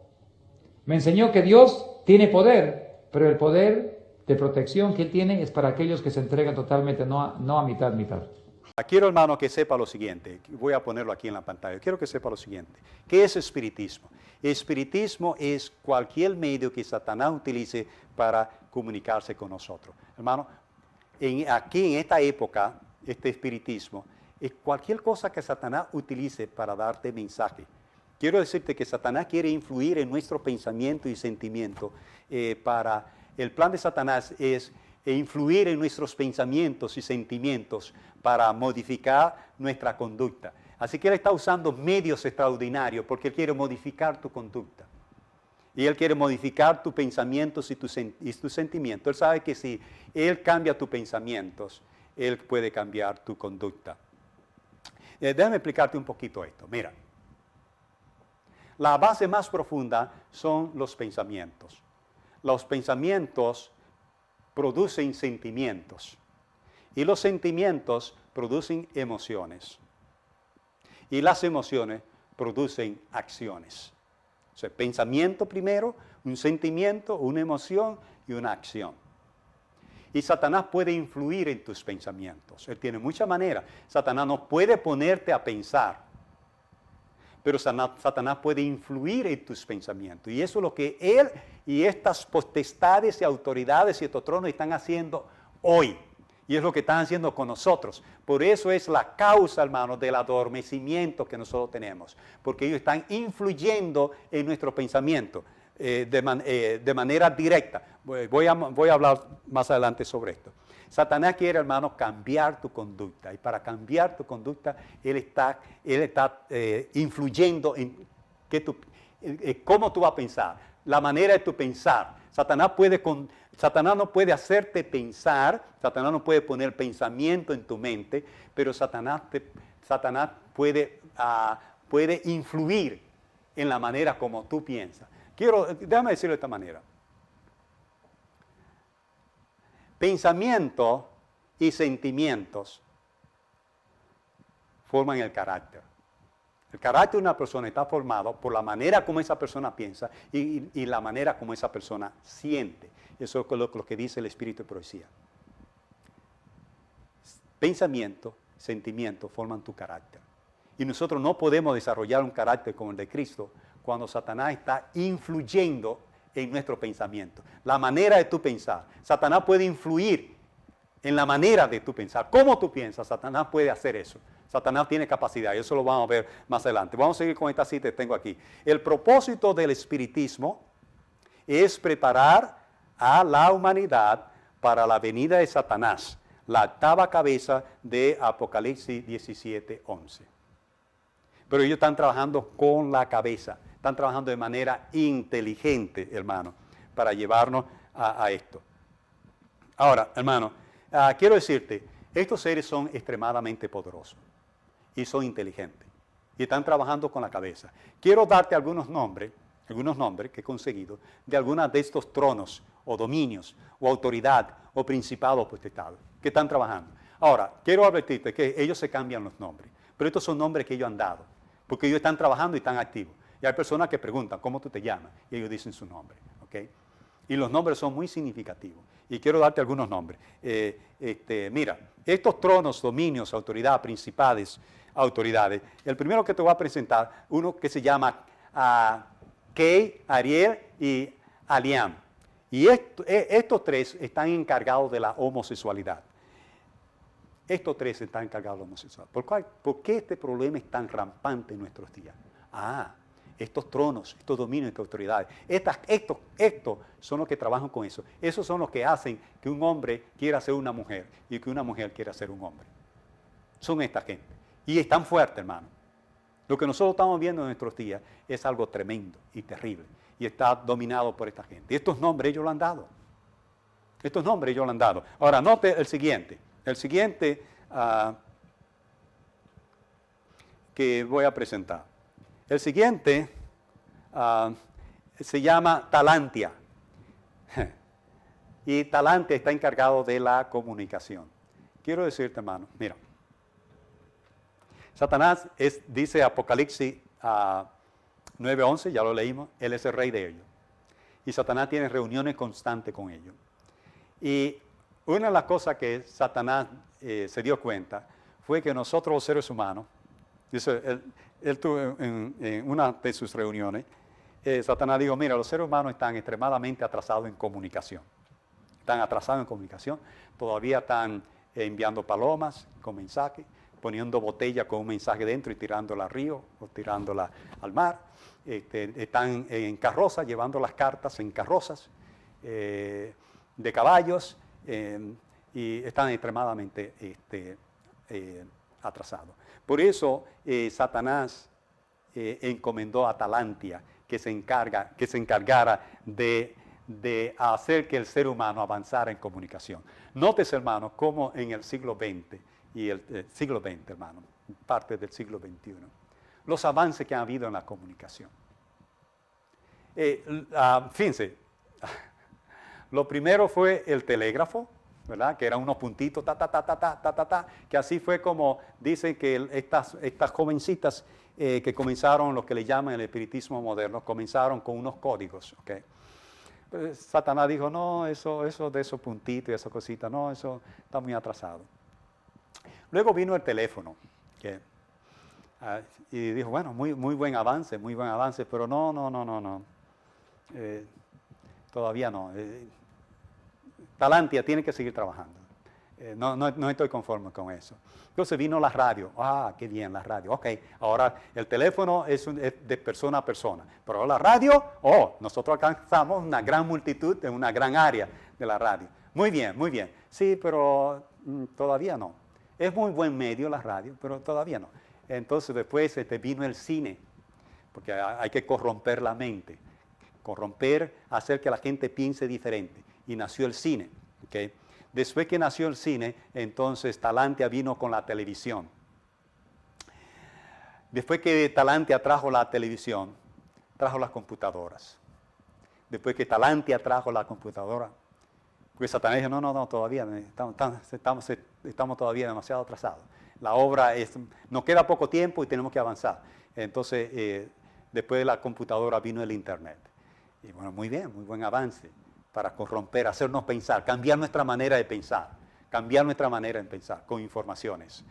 Me enseñó que Dios tiene poder, pero el poder de protección que Él tiene es para aquellos que se entregan totalmente, no a mitad, mitad. Quiero, hermano, que sepa lo siguiente. Voy a ponerlo aquí en la pantalla. Quiero que sepa lo siguiente. ¿Qué es espiritismo? Espiritismo es cualquier medio que Satanás utilice para comunicarse con nosotros. Hermano, aquí en esta época, este espiritismo es cualquier cosa que Satanás utilice para darte mensaje. Quiero decirte que Satanás quiere influir en nuestro pensamiento y sentimiento. El plan de Satanás es influir en nuestros pensamientos y sentimientos para modificar nuestra conducta. Así que él está usando medios extraordinarios porque él quiere modificar tu conducta. Y él quiere modificar tus pensamientos y tus sentimientos. Él sabe que si él cambia tus pensamientos, él puede cambiar tu conducta. Déjame explicarte un poquito esto. Mira, la base más profunda son los pensamientos. Los pensamientos producen sentimientos. Y los sentimientos producen emociones. Y las emociones producen acciones. O sea, pensamiento primero, un sentimiento, una emoción y una acción. Y Satanás puede influir en tus pensamientos. Él tiene muchas maneras. Satanás no puede ponerte a pensar, pero Satanás puede influir en tus pensamientos. Y eso es lo que él y estas potestades y autoridades y estos tronos están haciendo hoy. Y es lo que están haciendo con nosotros. Por eso es la causa, hermanos, del adormecimiento que nosotros tenemos. Porque ellos están influyendo en nuestro pensamiento de manera directa. Voy a hablar más adelante sobre esto. Satanás quiere, hermanos, cambiar tu conducta. Y para cambiar tu conducta, él está influyendo en cómo tú vas a pensar, la manera de tu pensar. Satanás no puede hacerte pensar, Satanás no puede poner pensamiento en tu mente, pero Satanás puede influir en la manera como tú piensas. Déjame decirlo de esta manera. Pensamiento y sentimientos forman el carácter. El carácter de una persona está formado por la manera como esa persona piensa y la manera como esa persona siente. Eso es lo que dice el espíritu de profecía. Pensamiento, sentimiento forman tu carácter. Y nosotros no podemos desarrollar un carácter como el de Cristo cuando Satanás está influyendo en nuestro pensamiento. La manera de tu pensar. Satanás puede influir en la manera de tu pensar. ¿Cómo tú piensas? Satanás puede hacer eso. Satanás tiene capacidad, y eso lo vamos a ver más adelante. Vamos a seguir con esta cita que tengo aquí. El propósito del espiritismo es preparar a la humanidad para la venida de Satanás, la octava cabeza de Apocalipsis 17:11. Pero ellos están trabajando con la cabeza, están trabajando de manera inteligente, hermano, para llevarnos a esto. Ahora, hermano, quiero decirte, estos seres son extremadamente poderosos y son inteligentes y están trabajando con la cabeza. Quiero darte algunos nombres que he conseguido de algunos de estos tronos o dominios o autoridad o principados o potestades que están trabajando. Ahora, quiero advertirte que ellos se cambian los nombres, pero estos son nombres que ellos han dado, porque ellos están trabajando y están activos. Y hay personas que preguntan, ¿cómo tú te llamas? Y ellos dicen su nombre, ¿ok? Y los nombres son muy significativos. Y quiero darte algunos nombres. Mira, estos tronos, dominios, autoridades, principales, autoridades. El primero que te voy a presentar, uno que se llama Kei, Ariel y Aliam. Y estos tres están encargados de la homosexualidad. Estos tres están encargados de la homosexualidad. ¿Por qué este problema es tan rampante en nuestros días? Estos tronos, estos dominios, estas autoridades, estos son los que trabajan con eso. Esos son los que hacen que un hombre quiera ser una mujer y que una mujer quiera ser un hombre. Son esta gente. Y están fuertes, hermano. Lo que nosotros estamos viendo en nuestros días es algo tremendo y terrible. Y está dominado por esta gente. Y estos nombres ellos lo han dado. Estos nombres ellos lo han dado. Ahora, note el siguiente. El siguiente que voy a presentar. El siguiente se llama Talantia. Y Talantia está encargado de la comunicación. Quiero decirte, hermano, mira. Satanás dice Apocalipsis 9:11, ya lo leímos, él es el rey de ellos. Y Satanás tiene reuniones constantes con ellos. Y una de las cosas que Satanás se dio cuenta fue que nosotros los seres humanos, dice, él tuvo en una de sus reuniones, Satanás dijo, mira, los seres humanos están extremadamente atrasados en comunicación. Están atrasados en comunicación, todavía están enviando palomas con mensajes, poniendo botella con un mensaje dentro y tirándola al río o tirándola al mar. Están en carrozas, llevando las cartas en carrozas de caballos y están extremadamente atrasados. Por eso Satanás encomendó a Talantia que se encargara de hacer que el ser humano avanzara en comunicación. Nótese, hermano, cómo en el siglo XX y el siglo XX, hermano, parte del siglo XXI, los avances que ha habido en la comunicación. Fíjense, lo primero fue el telégrafo, ¿verdad? Que eran unos puntitos, que así fue como dicen que estas jovencitas que comenzaron, lo que le llaman el espiritismo moderno, comenzaron con unos códigos, ¿ok? Pues Satanás dijo, no, eso de esos puntitos y esas cositas, no, eso está muy atrasado. Luego vino el teléfono, y dijo, bueno, muy buen avance, pero no. Todavía no. Talantia tiene que seguir trabajando. No estoy conforme con eso. Entonces vino la radio. Qué bien la radio. Ok, ahora el teléfono es de persona a persona. Pero la radio, nosotros alcanzamos una gran multitud en una gran área de la radio. Muy bien. Sí, pero todavía no. Es muy buen medio la radio, pero todavía no. Entonces después vino el cine, porque hay que corromper la mente. Hacer que la gente piense diferente. Y nació el cine. ¿Okay? Después que nació el cine, entonces Talantia vino con la televisión. Después que Talantia trajo la televisión, trajo las computadoras. Después que Talantia trajo la computadora, pues Satanás dijo, no, todavía estamos todavía demasiado atrasados. La obra nos queda poco tiempo y tenemos que avanzar. Entonces, después de la computadora vino el Internet. Y bueno, muy bien, muy buen avance para corromper, hacernos pensar, cambiar nuestra manera de pensar, con informaciones.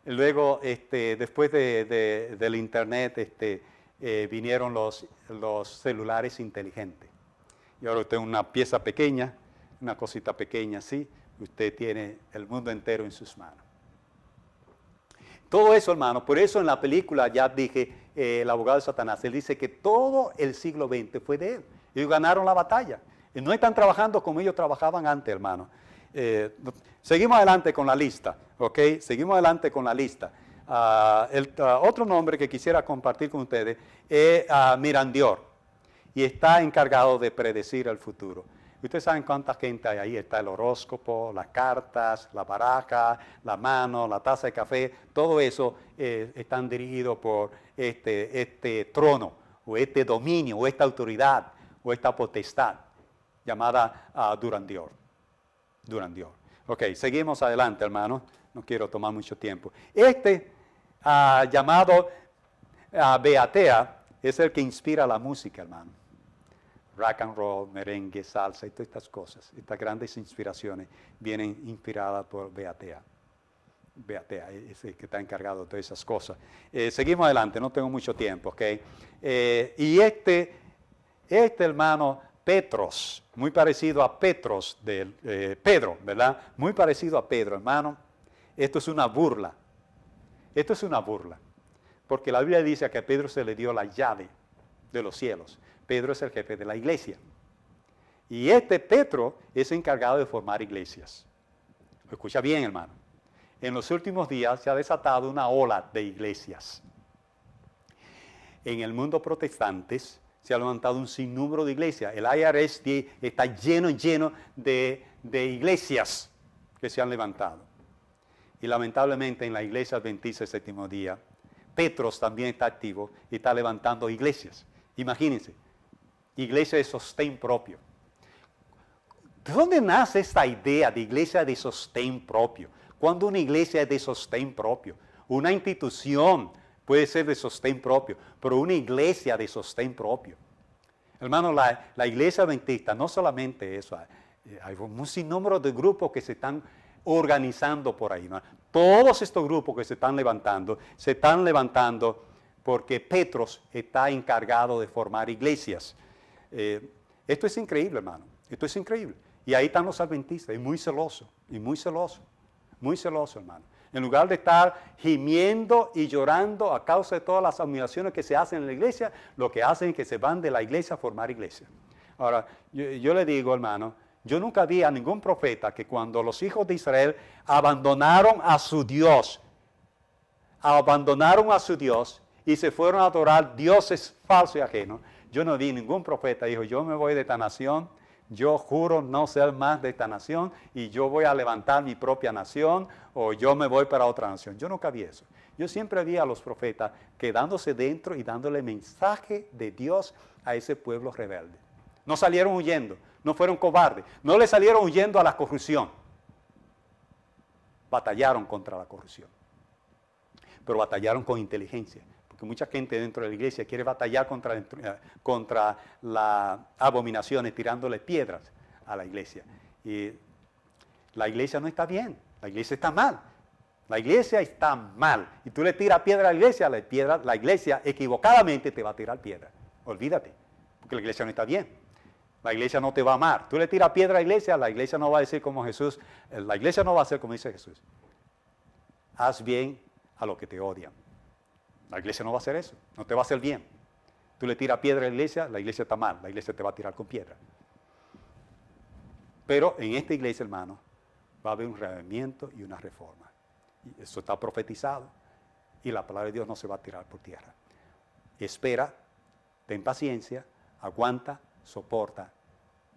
Luego, después del Internet, vinieron los celulares inteligentes. Y ahora usted una pieza pequeña, una cosita pequeña así, usted tiene el mundo entero en sus manos. Todo eso, hermano, por eso en la película ya dije, el abogado de Satanás, él dice que todo el siglo XX fue de él. Ellos ganaron la batalla. Y no están trabajando como ellos trabajaban antes, hermano. Seguimos adelante con la lista, ¿ok? Otro nombre que quisiera compartir con ustedes es Mirandior. Y está encargado de predecir el futuro. Ustedes saben cuánta gente hay ahí. Está el horóscopo, las cartas, la baraja, la mano, la taza de café. Todo eso están dirigidos por este trono, o este dominio, o esta autoridad, o esta potestad, llamada Durandior. Ok, seguimos adelante, hermano. No quiero tomar mucho tiempo. Llamado Beatea es el que inspira la música, hermano. Rock and roll, merengue, salsa y todas estas cosas. Estas grandes inspiraciones vienen inspiradas por Beatea. Beatea es el que está encargado de todas esas cosas. Seguimos adelante, no tengo mucho tiempo, ¿ok? Y hermano Petros, muy parecido a Petros, Pedro, ¿verdad? Muy parecido a Pedro, hermano. Esto es una burla. Porque la Biblia dice que a Pedro se le dio la llave de los cielos. Pedro es el jefe de la iglesia. Y Petro es encargado de formar iglesias. Escucha bien, hermano. En los últimos días se ha desatado una ola de iglesias. En el mundo protestante se ha levantado un sinnúmero de iglesias. El IRS está lleno de iglesias que se han levantado. Y lamentablemente en la iglesia adventista del séptimo día, Petros también está activo y está levantando iglesias. Imagínense, iglesia de sostén propio. ¿De dónde nace esta idea de iglesia de sostén propio? Cuando una iglesia es de sostén propio, una institución puede ser de sostén propio, pero una iglesia de sostén propio. Hermano, la iglesia adventista, no solamente eso, hay un sinnúmero de grupos que se están organizando por ahí, ¿no? Todos estos grupos que se están levantando porque Petros está encargado de formar iglesias. Esto es increíble, hermano. Esto es increíble. Y ahí están los adventistas, y muy celoso, hermano. En lugar de estar gimiendo y llorando a causa de todas las humillaciones que se hacen en la iglesia, lo que hacen es que se van de la iglesia a formar iglesia. Ahora, yo le digo, hermano, yo nunca vi a ningún profeta que cuando los hijos de Israel abandonaron a su Dios y se fueron a adorar dioses falsos y ajenos, yo no vi ningún profeta que dijo, yo me voy de esta nación, yo juro no ser más de esta nación y yo voy a levantar mi propia nación o yo me voy para otra nación. Yo nunca vi eso. Yo siempre vi a los profetas quedándose dentro y dándole mensaje de Dios a ese pueblo rebelde. No salieron huyendo, no fueron cobardes, no le salieron huyendo a la corrupción. Batallaron contra la corrupción, pero batallaron con inteligencia. Porque mucha gente dentro de la iglesia quiere batallar contra las abominaciones, tirándole piedras a la iglesia. Y la iglesia no está bien, la iglesia está mal. La iglesia está mal. Y tú le tiras piedra a la iglesia equivocadamente te va a tirar piedra. Olvídate, porque la iglesia no está bien. La iglesia no te va a amar. Tú le tiras piedra a la iglesia no va a decir como Jesús, la iglesia no va a hacer como dice Jesús. Haz bien a los que te odian. La iglesia no va a hacer eso, no te va a hacer bien. Tú le tiras piedra a la iglesia está mal, la iglesia te va a tirar con piedra. Pero en esta iglesia, hermano, va a haber un reavivamiento y una reforma. Y eso está profetizado y la palabra de Dios no se va a tirar por tierra. Espera, ten paciencia, aguanta, soporta,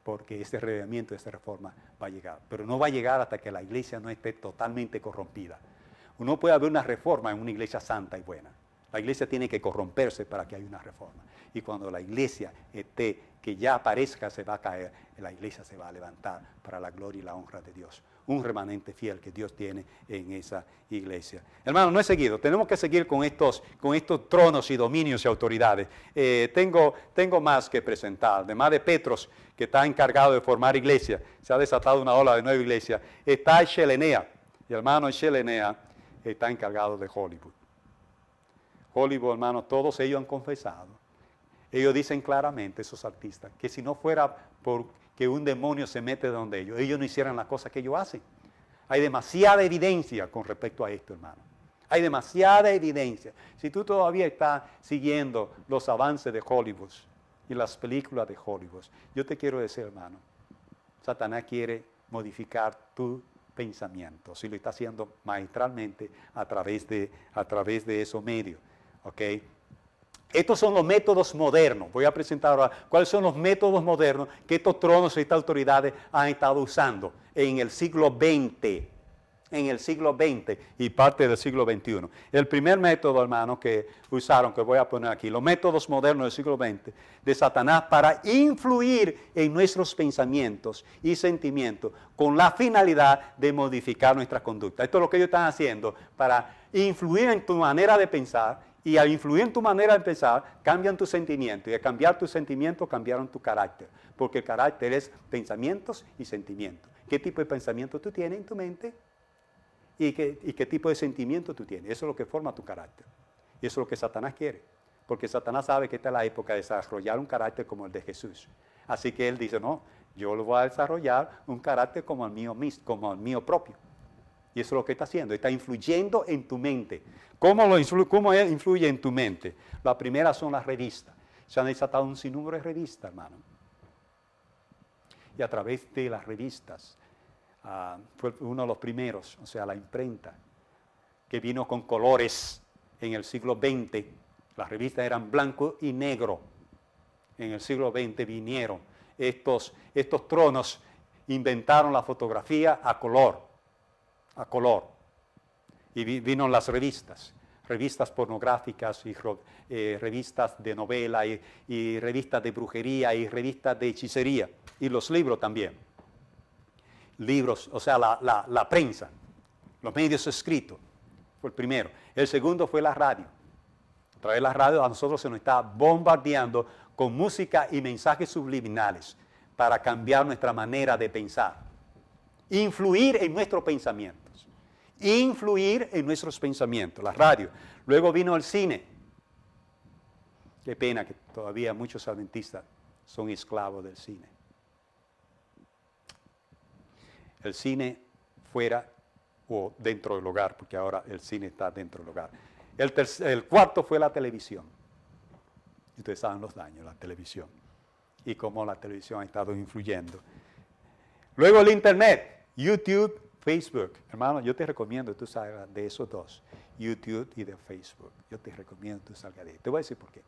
porque este reavivamiento, esta reforma va a llegar. Pero no va a llegar hasta que la iglesia no esté totalmente corrompida. No puede haber una reforma en una iglesia santa y buena. La iglesia tiene que corromperse para que haya una reforma. Y cuando la iglesia esté, que ya aparezca, se va a caer, la iglesia se va a levantar para la gloria y la honra de Dios. Un remanente fiel que Dios tiene en esa iglesia. Hermano, no he seguido. Tenemos que seguir con estos tronos y dominios y autoridades. Tengo más que presentar. Además de Petros, que está encargado de formar iglesia, se ha desatado una ola de nueva iglesia. Está Shelenea. Y hermano, Shelenea está encargado de Hollywood. Hollywood, hermano, todos ellos han confesado. Ellos dicen claramente, esos artistas, que si no fuera porque un demonio se mete donde ellos no hicieran las cosas que ellos hacen. Hay demasiada evidencia con respecto a esto, hermano. Hay demasiada evidencia. Si tú todavía estás siguiendo los avances de Hollywood y las películas de Hollywood, yo te quiero decir, hermano, Satanás quiere modificar tu pensamiento. Si lo está haciendo maestralmente a través de esos medios. ¿Okay? Estos son los métodos modernos. Voy a presentar ahora cuáles son los métodos modernos que estos tronos y estas autoridades han estado usando en el siglo XX. En el siglo XX y parte del siglo XXI. El primer método, hermano, que usaron, que voy a poner aquí, los métodos modernos del siglo XX de Satanás para influir en nuestros pensamientos y sentimientos con la finalidad de modificar nuestra conducta. Esto es lo que ellos están haciendo para influir en tu manera de pensar. Y al influir en tu manera de pensar, cambian tus sentimientos. Y al cambiar tus sentimientos, cambiaron tu carácter. Porque el carácter es pensamientos y sentimientos. ¿Qué tipo de pensamiento tú tienes en tu mente? ¿Y qué tipo de sentimiento tú tienes? Eso es lo que forma tu carácter. Y eso es lo que Satanás quiere. Porque Satanás sabe que esta es la época de desarrollar un carácter como el de Jesús. Así que él dice, no, yo lo voy a desarrollar un carácter como el mío propio. Y eso es lo que está haciendo, está influyendo en tu mente. ¿Cómo influye en tu mente? La primera son las revistas. Se han desatado un sinnúmero de revistas, hermano. Y a través de las revistas, fue uno de los primeros, o sea, la imprenta, que vino con colores en el siglo XX. Las revistas eran blanco y negro. En el siglo XX vinieron estos tronos, inventaron la fotografía a color. Y vino las revistas pornográficas, y revistas de novela, y revistas de brujería, y revistas de hechicería, y los libros también. Libros, o sea, la prensa, los medios escritos, fue el primero. El segundo fue la radio. A través de la radio a nosotros se nos está bombardeando con música y mensajes subliminales para cambiar nuestra manera de pensar. Influir en nuestros pensamientos. Influir en nuestros pensamientos, la radio. Luego vino el cine. Qué pena que todavía muchos adventistas son esclavos del cine. El cine fuera o dentro del hogar, porque ahora el cine está dentro del hogar. El cuarto fue la televisión. Y ustedes saben los daños de la televisión y cómo la televisión ha estado influyendo. Luego el Internet, YouTube, Facebook. Hermano, yo te recomiendo que tú salgas de esos dos, YouTube y de Facebook. Yo te recomiendo que tú salgas de ahí. Te voy a decir por qué.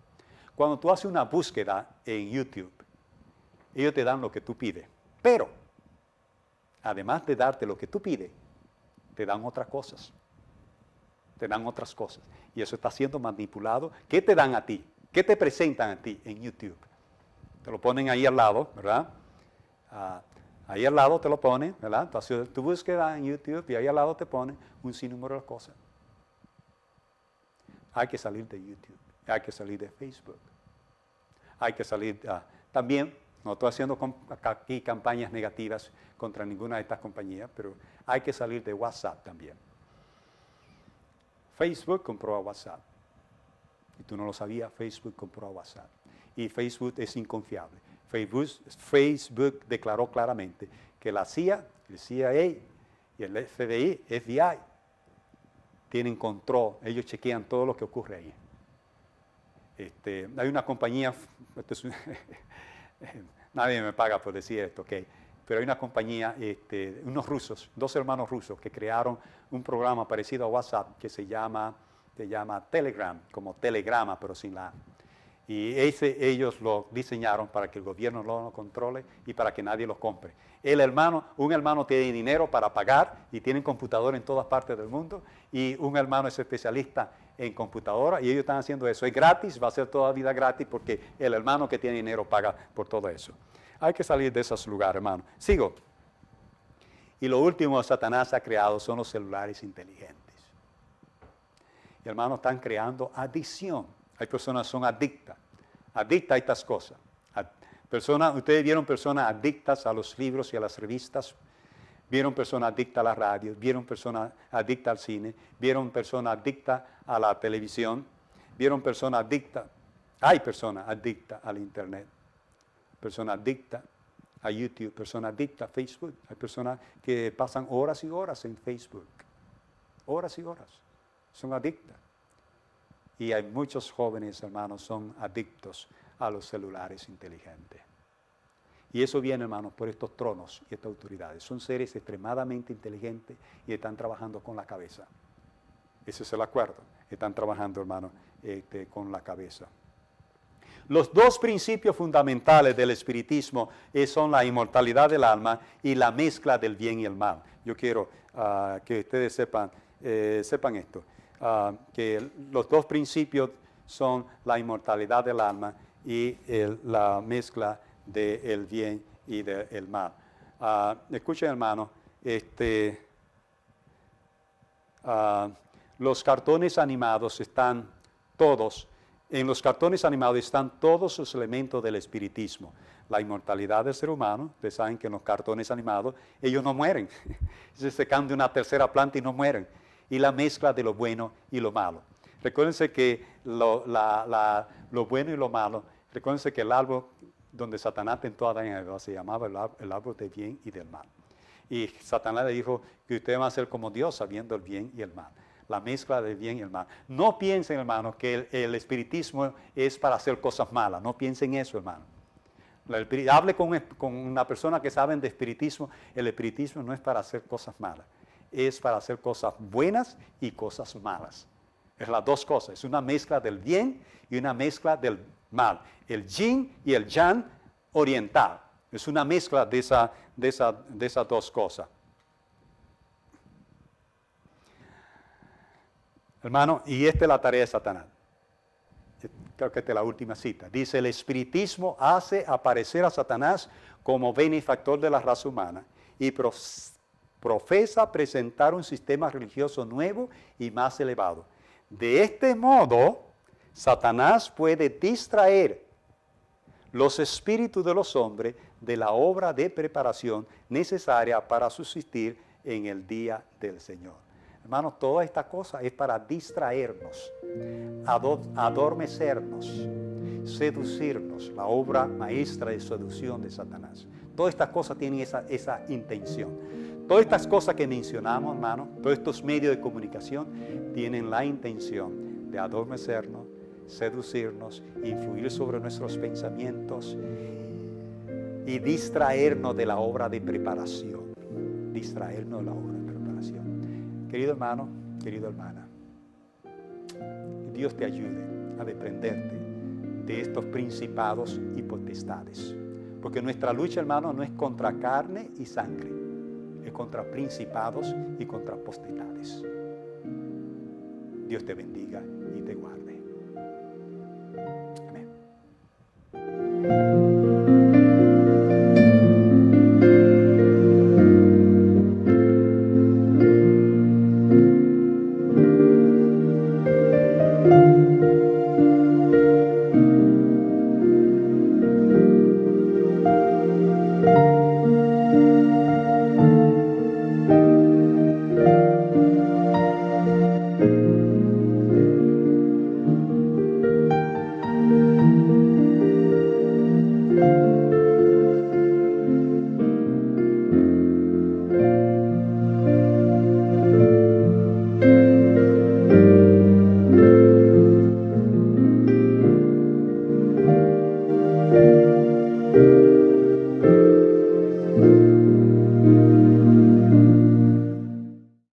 Cuando tú haces una búsqueda en YouTube, ellos te dan lo que tú pides. Pero, además de darte lo que tú pides, te dan otras cosas. Te dan otras cosas. Y eso está siendo manipulado. ¿Qué te dan a ti? ¿Qué te presentan a ti en YouTube? Te lo ponen ahí al lado, ¿verdad? Ahí al lado te lo ponen, ¿verdad? Entonces tu búsqueda en YouTube y ahí al lado te ponen un sinnúmero de cosas. Hay que salir de YouTube, hay que salir de Facebook. Hay que salir también, no estoy haciendo aquí campañas negativas contra ninguna de estas compañías, pero hay que salir de WhatsApp también. Facebook compró a WhatsApp. Y tú no lo sabías, Facebook compró a WhatsApp. Y Facebook es inconfiable. Facebook declaró claramente que la CIA, el CIA y el FBI tienen control, ellos chequean todo lo que ocurre ahí. Hay una compañía, nadie me paga por decir esto, ¿ok? Pero hay una compañía, unos rusos, dos hermanos rusos que crearon un programa parecido a WhatsApp que se llama Telegram, como telegrama, pero sin la A. Y ellos lo diseñaron para que el gobierno no lo controle y para que nadie lo compre. Un hermano tiene dinero para pagar y tiene computadora en todas partes del mundo, y un hermano es especialista en computadora y ellos están haciendo eso. Es gratis, va a ser toda la vida gratis porque el hermano que tiene dinero paga por todo eso. Hay que salir de esos lugares, hermano. Sigo. Y lo último que Satanás ha creado son los celulares inteligentes. Y hermanos, están creando adicción. Hay personas que son adictas a estas cosas. Ustedes vieron personas adictas a los libros y a las revistas, vieron personas adictas a la radio, vieron personas adictas al cine, vieron personas adictas a la televisión, vieron personas adictas, hay personas adictas al Internet, personas adictas a YouTube, personas adictas a Facebook, hay personas que pasan horas y horas en Facebook, horas y horas, son adictas. Y hay muchos jóvenes, hermanos, son adictos a los celulares inteligentes. Y eso viene, hermanos, por estos tronos y estas autoridades. Son seres extremadamente inteligentes y están trabajando con la cabeza. Ese es el acuerdo. Están trabajando, hermanos, con la cabeza. Los dos principios fundamentales del espiritismo son la inmortalidad del alma y la mezcla del bien y el mal. Yo quiero que ustedes sepan esto. Que los dos principios son la inmortalidad del alma y la mezcla del bien y del mal. Escuchen, hermano, los cartones animados están todos, en los cartones animados están todos los elementos del espiritismo. La inmortalidad del ser humano, ustedes saben que en los cartones animados ellos no mueren, se caen de una tercera planta y no mueren. Y la mezcla de lo bueno y lo malo. Recuérdense que lo bueno y lo malo, recuérdense que el árbol donde Satanás tentó a Adán y Eva se llamaba el árbol del bien y del mal. Y Satanás le dijo que ustedes van a ser como Dios sabiendo el bien y el mal. La mezcla del bien y el mal. No piensen, hermanos, que el espiritismo es para hacer cosas malas. No piensen eso, hermano. Hable con una persona que sabe de espiritismo. El espiritismo no es para hacer cosas malas. Es para hacer cosas buenas y cosas malas. Es las dos cosas. Es una mezcla del bien y una mezcla del mal. El yin y el yang oriental. Es una mezcla de esas dos cosas. Hermano, y esta es la tarea de Satanás. Creo que esta es la última cita. Dice, el espiritismo hace aparecer a Satanás como benefactor de la raza humana y profesa presentar un sistema religioso nuevo y más elevado. De este modo, Satanás puede distraer los espíritus de los hombres de la obra de preparación necesaria para subsistir en el día del Señor. Hermanos, toda esta cosa es para distraernos, adormecernos, seducirnos, la obra maestra de seducción de Satanás. Todas estas cosas tienen esa intención. Todas estas cosas que mencionamos, hermano, todos estos medios de comunicación tienen la intención de adormecernos, seducirnos, influir sobre nuestros pensamientos y distraernos de la obra de preparación. Distraernos de la obra de preparación. Querido hermano, querida hermana, que Dios te ayude a desprenderte de estos principados y potestades. Porque nuestra lucha, hermano, no es contra carne y sangre, es contra principados y contra potestades. Dios te bendiga y te guarde.